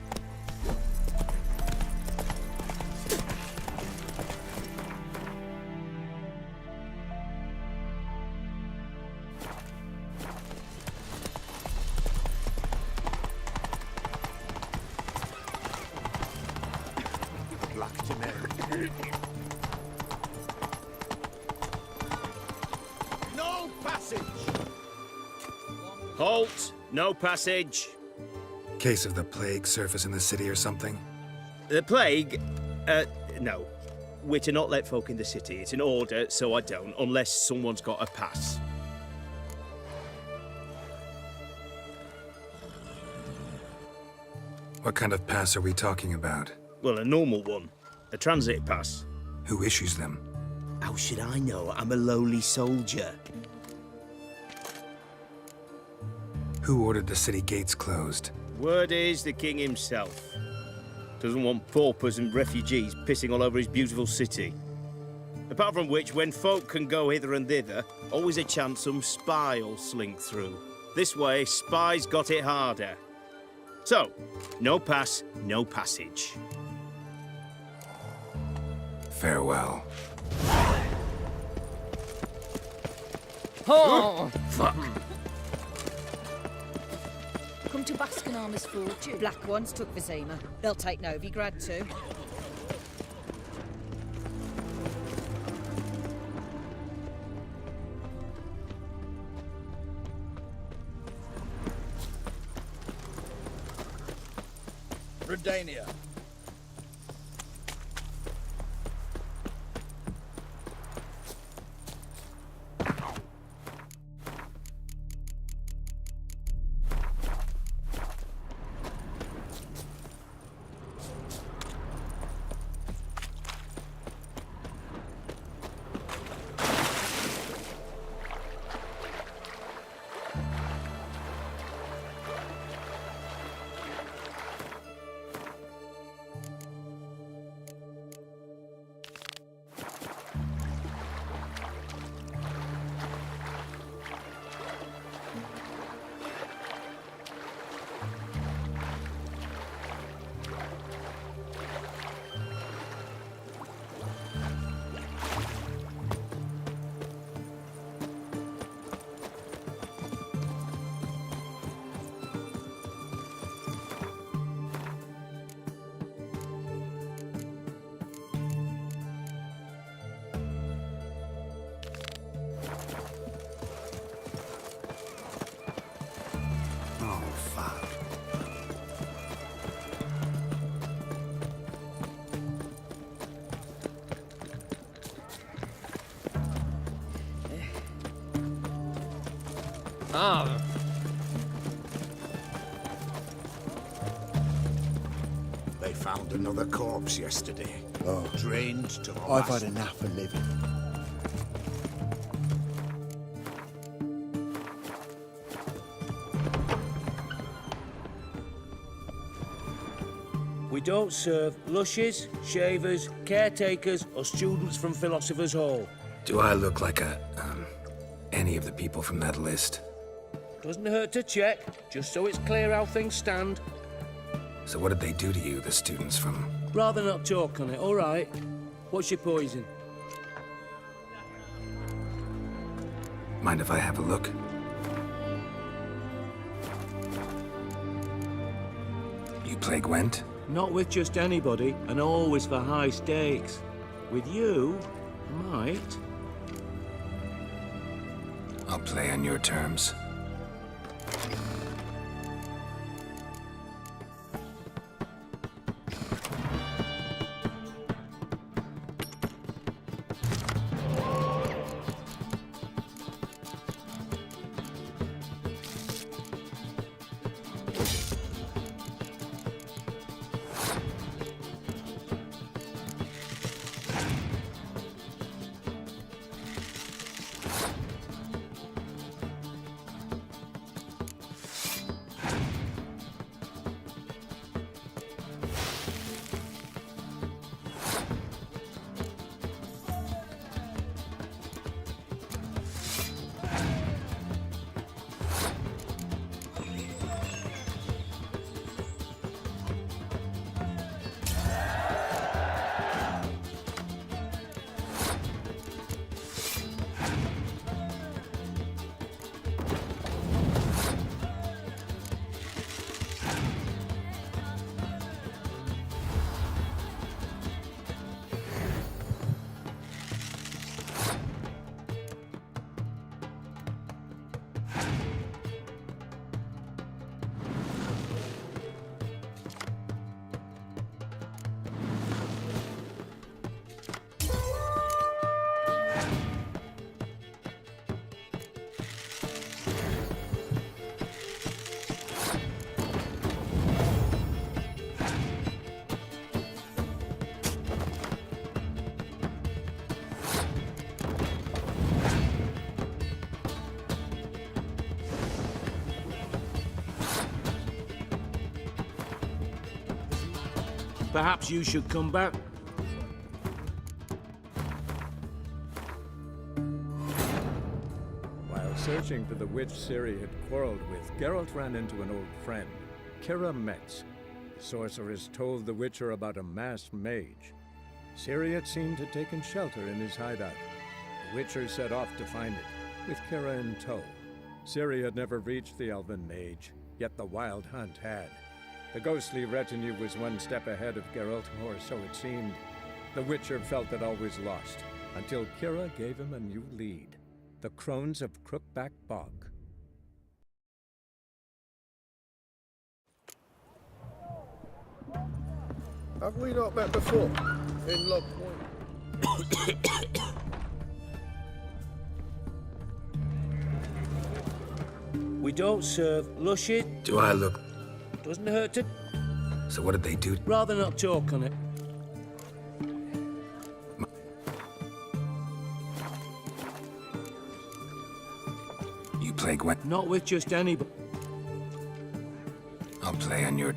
Black to Mary. No passage! Halt! No passage! Case of the plague surface in the city or something? The plague? No. We're to not let folk in the city. It's an order, so I don't, unless someone's got a pass. What kind of pass are we talking about? Well, a normal one. A transit pass. Who issues them? How should I know? I'm a lowly soldier. Who ordered the city gates closed? Word is the king himself. Doesn't want paupers and refugees pissing all over his beautiful city. Apart from which, when folk can go hither and thither, always a chance some spy will slink through. This way, spies got it harder. So, no pass, no passage. Farewell. Oh! Fuck! Come to Baskinarma's fortune. Black ones took Vizima. They'll take Novigrad too. Redania. Ah. They found another corpse yesterday. Oh. Drained to the I've last... had enough of living. We don't serve lushes, shavers, caretakers, or students from Philosopher's Hall. Do I look like any of the people from that list? Doesn't hurt to check, just so it's clear how things stand. So what did they do to you, the students from... Rather not talk on it, all right? What's your poison? Mind if I have a look? You play Gwent? Not with just anybody, and always for high stakes. With you, I might. I'll play on your terms. Perhaps you should come back. While searching for the witch Ciri had quarreled with, Geralt ran into an old friend, Kira Metz. The sorceress told the Witcher about a masked mage. Ciri had seemed to have taken shelter in his hideout. The Witcher set off to find it, with Kira in tow. Ciri had never reached the elven mage, yet the wild hunt had. The ghostly retinue was one step ahead of Geralt, or so it seemed. The Witcher felt it always lost, until Kira gave him a new lead. The Crones of Crookback Bog. Have we not met before? In Lock Point? We don't serve lushy. Do I look... Doesn't hurt to... So what did they do? Rather not talk on it. You play Gwent? Not with just anybody. I'll play on your...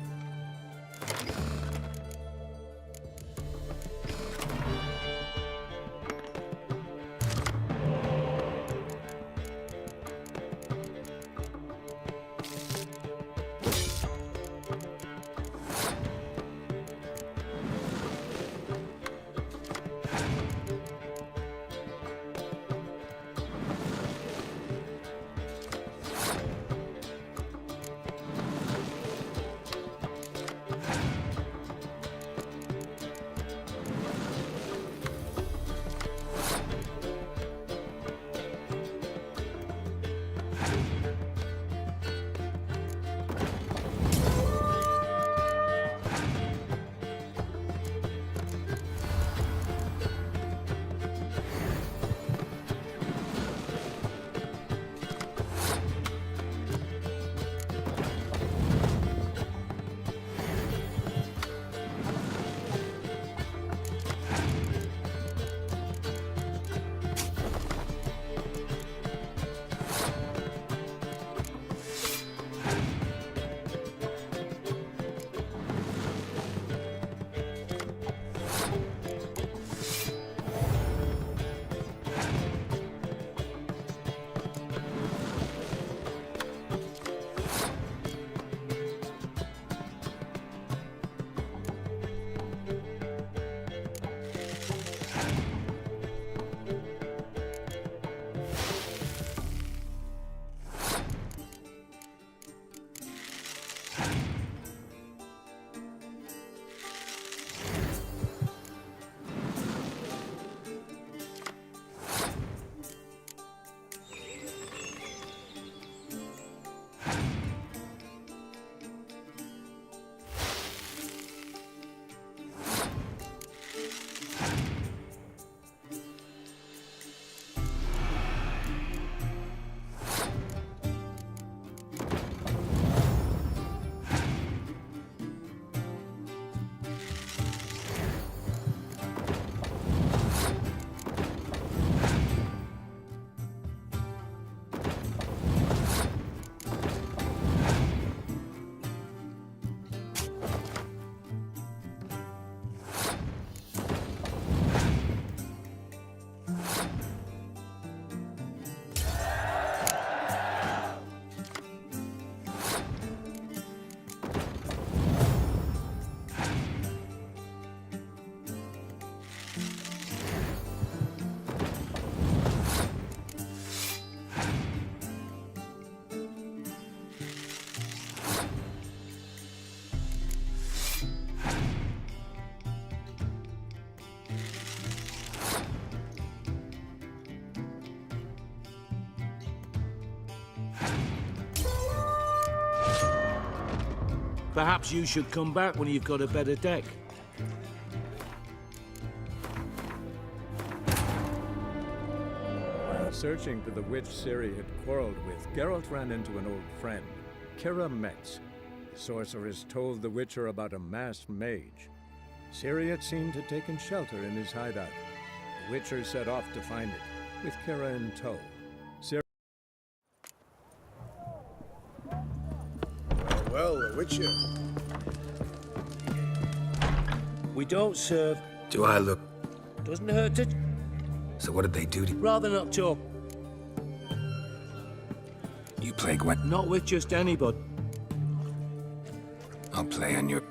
Perhaps you should come back when you've got a better deck. While searching for the witch Ciri had quarreled with, Geralt ran into an old friend, Kira Metz. The sorceress told the Witcher about a masked mage. Ciri, it seemed, had taken shelter in his hideout. The Witcher set off to find it, with Kira in tow. Ciri... Well, the Witcher. We don't serve. Do I look... Doesn't hurt to... So what did they do to... Rather not talk. You play Gwen? Not with just anybody. I'll play on your...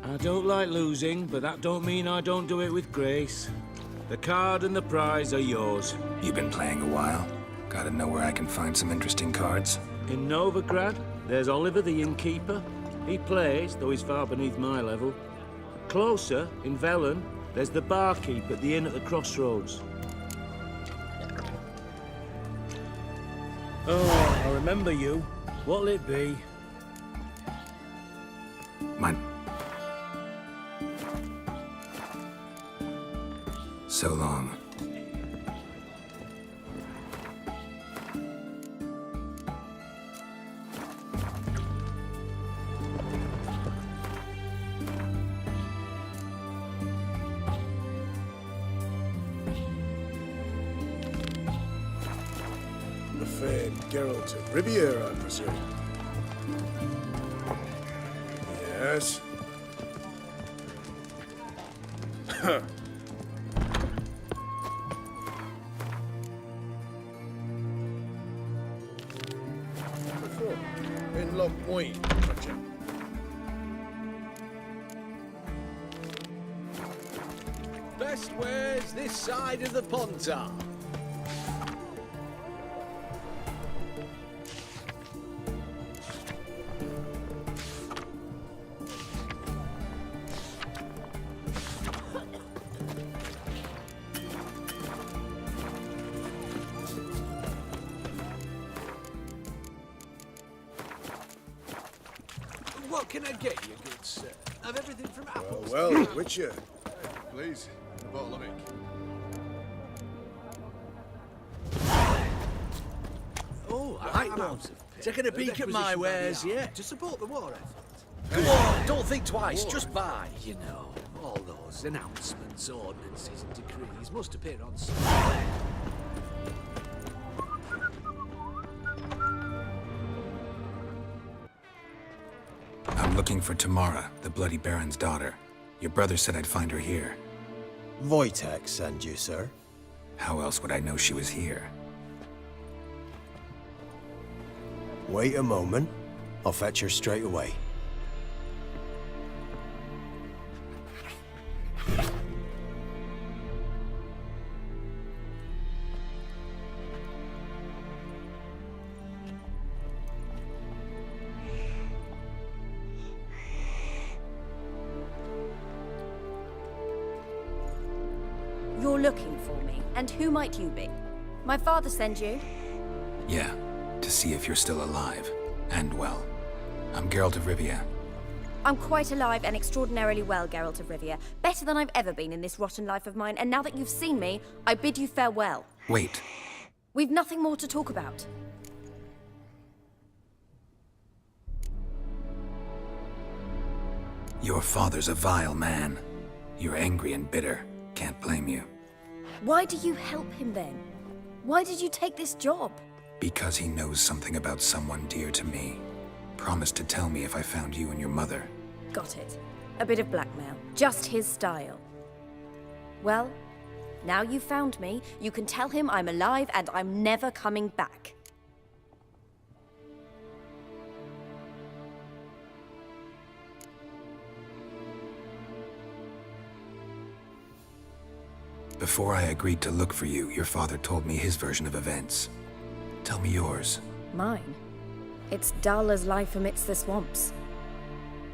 I don't like losing, but that don't mean I don't do it with grace. The card and the prize are yours. You've been playing a while. Gotta know where I can find some interesting cards. In Novigrad, there's Oliver the innkeeper. He plays, though he's far beneath my level. Closer, in Velen, there's the barkeep at the inn at the crossroads. Oh, I remember you. What'll it be? Mine. So long. The famed Geralt of Riviera, I presume. Yes. In Loch Point, gotcha. Best wares this side of the Pontar. What can I get you, good sir? I've everything from apples. Well, Witcher. Please, a bottle of ink. Oh, I know. Taking a peek at my wares, yeah. To support the war effort. Go on, don't think twice, just buy. You know, all those announcements, ordinances, and decrees must appear on somewhere. I'm looking for Tamara, the Bloody Baron's daughter. Your brother said I'd find her here. Wojtek sent you, sir. How else would I know she was here? Wait a moment. I'll fetch her straight away. You're looking for me, and who might you be? My father sent you? Yeah, to see if you're still alive. And well. I'm Geralt of Rivia. I'm quite alive and extraordinarily well, Geralt of Rivia. Better than I've ever been in this rotten life of mine, and now that you've seen me, I bid you farewell. Wait. We've nothing more to talk about. Your father's a vile man. You're angry and bitter. Can't blame you. Why do you help him then? Why did you take this job? Because he knows something about someone dear to me. Promised to tell me if I found you and your mother. Got it. A bit of blackmail. Just his style. Well, now you've found me, you can tell him I'm alive and I'm never coming back. Before I agreed to look for you, your father told me his version of events. Tell me yours. Mine? It's dull as life amidst the swamps.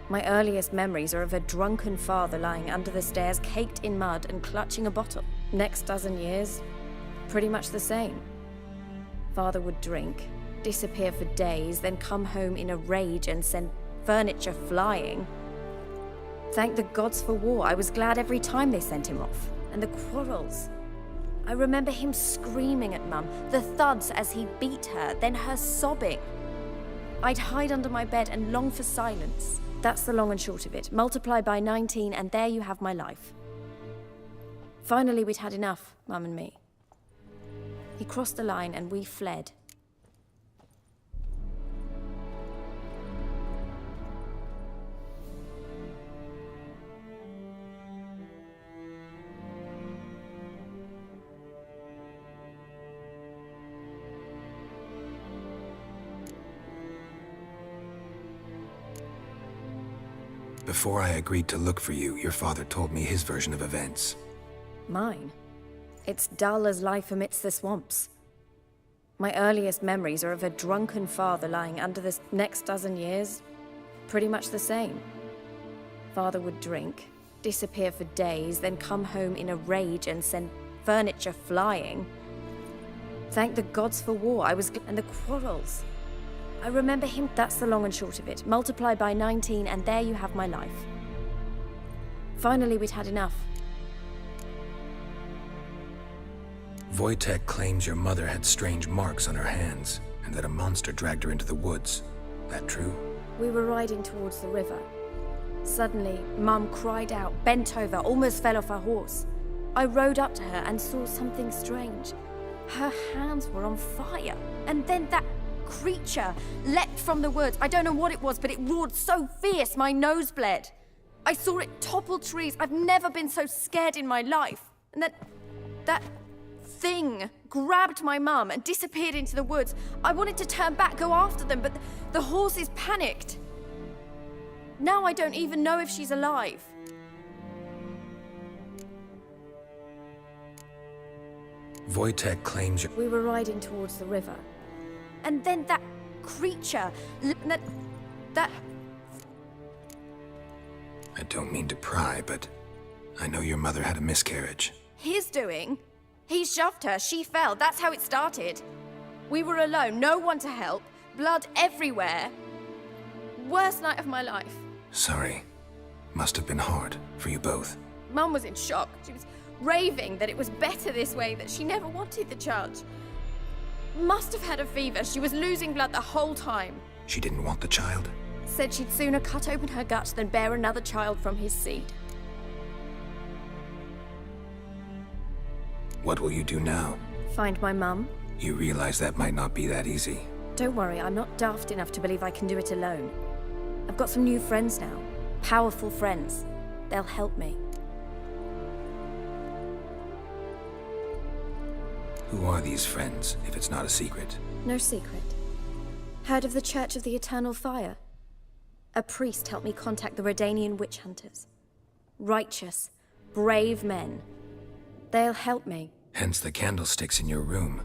My earliest memories are of a drunken father lying under the stairs, caked in mud and clutching a bottle. Next dozen years, pretty much the same. Father would drink, disappear for days, then come home in a rage and send furniture flying. Thank the gods for war. I was glad every time they sent him off. And the quarrels. I remember him screaming at Mum, the thuds as he beat her, then her sobbing. I'd hide under my bed and long for silence. That's the long and short of it. Multiply by 19 and there you have my life. Finally, we'd had enough, Mum and me. He crossed the line and we fled. Before I agreed to look for you, your father told me his version of events. Mine? It's dull as life amidst the swamps. My earliest memories are of a drunken father lying under the next dozen years. Pretty much the same. Father would drink, disappear for days, then come home in a rage and send furniture flying. Thank the gods for war. And the quarrels. I remember him. That's the long and short of it. Multiply by 19 and there you have my life. Finally, we'd had enough. Wojtek claims your mother had strange marks on her hands, and that a monster dragged her into the woods. That true? We were riding towards the river. Suddenly, Mum cried out, bent over, almost fell off her horse. I rode up to her and saw something strange. Her hands were on fire. And then that creature leapt from the woods. I don't know what it was, but it roared so fierce my nose bled. I saw it topple trees. I've never been so scared in my life. And that thing grabbed my mum and disappeared into the woods. I wanted to turn back, go after them, but the horses panicked. Now I don't even know if she's alive. Wojtek claims We were riding towards the river. And then that creature, that... I don't mean to pry, but I know your mother had a miscarriage. His doing? He shoved her, she fell, that's how it started. We were alone, no one to help, blood everywhere. Worst night of my life. Sorry. Must have been hard for you both. Mum was in shock. She was raving that it was better this way, that she never wanted the child. Must have had a fever. She was losing blood the whole time. She didn't want the child? Said she'd sooner cut open her gut than bear another child from his seed. What will you do now? Find my mum. You realize that might not be that easy. Don't worry, I'm not daft enough to believe I can do it alone. I've got some new friends now. Powerful friends. They'll help me. Who are these friends, if it's not a secret? No secret. Heard of the Church of the Eternal Fire? A priest helped me contact the Redanian witch hunters. Righteous, brave men. They'll help me. Hence the candlesticks in your room.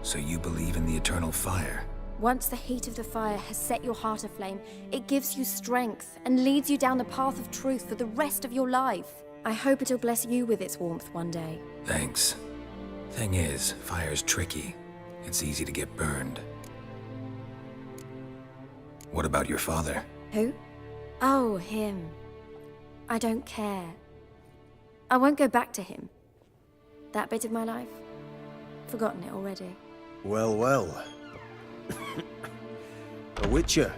So you believe in the eternal fire? Once the heat of the fire has set your heart aflame, it gives you strength and leads you down the path of truth for the rest of your life. I hope it'll bless you with its warmth one day. Thanks. Thing is, fire's tricky. It's easy to get burned. What about your father? Who? Oh, him. I don't care. I won't go back to him. That bit of my life? Forgotten it already. Well, well. A witcher.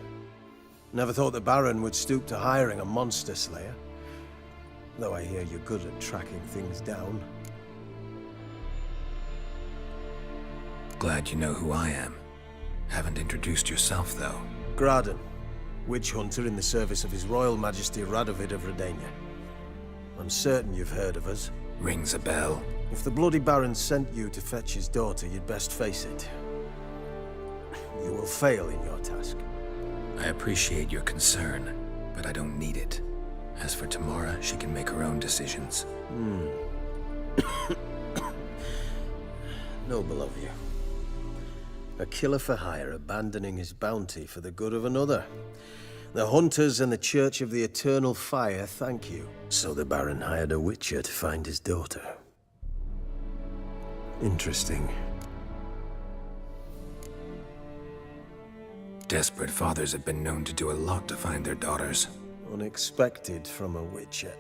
Never thought the Baron would stoop to hiring a monster slayer. Though I hear you're good at tracking things down. Glad you know who I am. Haven't introduced yourself, though. Graden, witch hunter in the service of His Royal Majesty Radovid of Redania. I'm certain you've heard of us. Rings a bell. If the Bloody Baron sent you to fetch his daughter, you'd best face it. You will fail in your task. I appreciate your concern, but I don't need it. As for Tamara, she can make her own decisions. Noble of you. A killer for hire abandoning his bounty for the good of another. The hunters and the Church of the Eternal Fire thank you. So the Baron hired a witcher to find his daughter. Interesting. Desperate fathers have been known to do a lot to find their daughters. Unexpected from a witcher.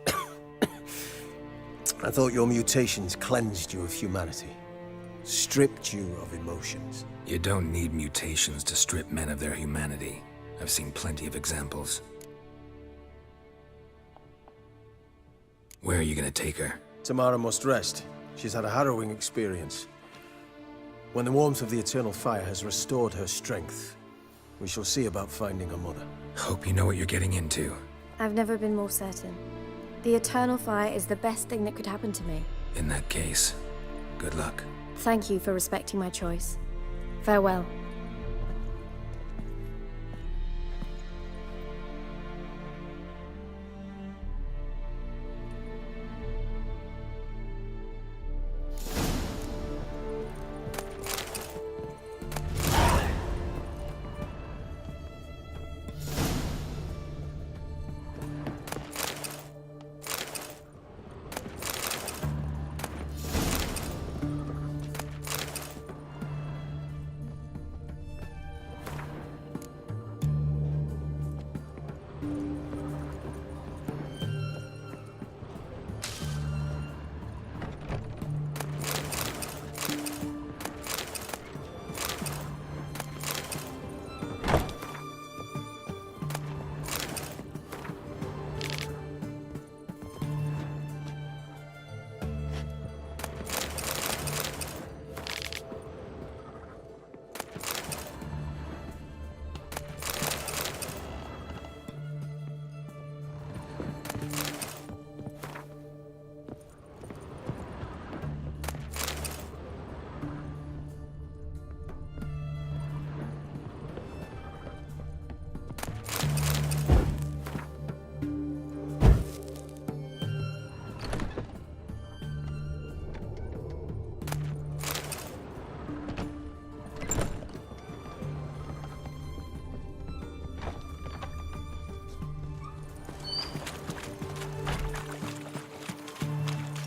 I thought your mutations cleansed you of humanity. Stripped you of emotions. You don't need mutations to strip men of their humanity. I've seen plenty of examples. Where are you gonna take her? Tamara must rest. She's had a harrowing experience. When the warmth of the Eternal Fire has restored her strength, we shall see about finding her mother. Hope you know what you're getting into. I've never been more certain. The Eternal Fire is the best thing that could happen to me. In that case, good luck. Thank you for respecting my choice. Farewell.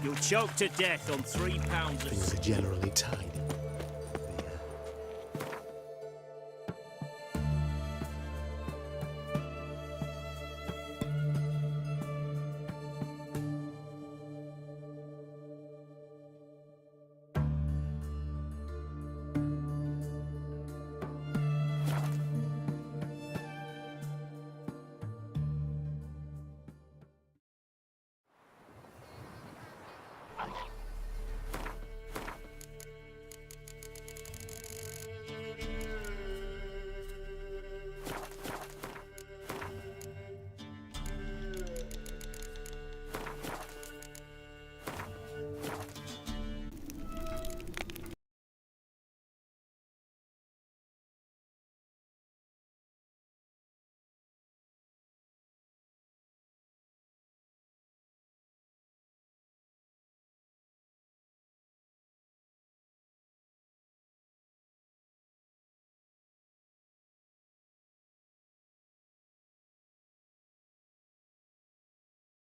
You'll choke to death on 3 pounds of... Things are generally tight.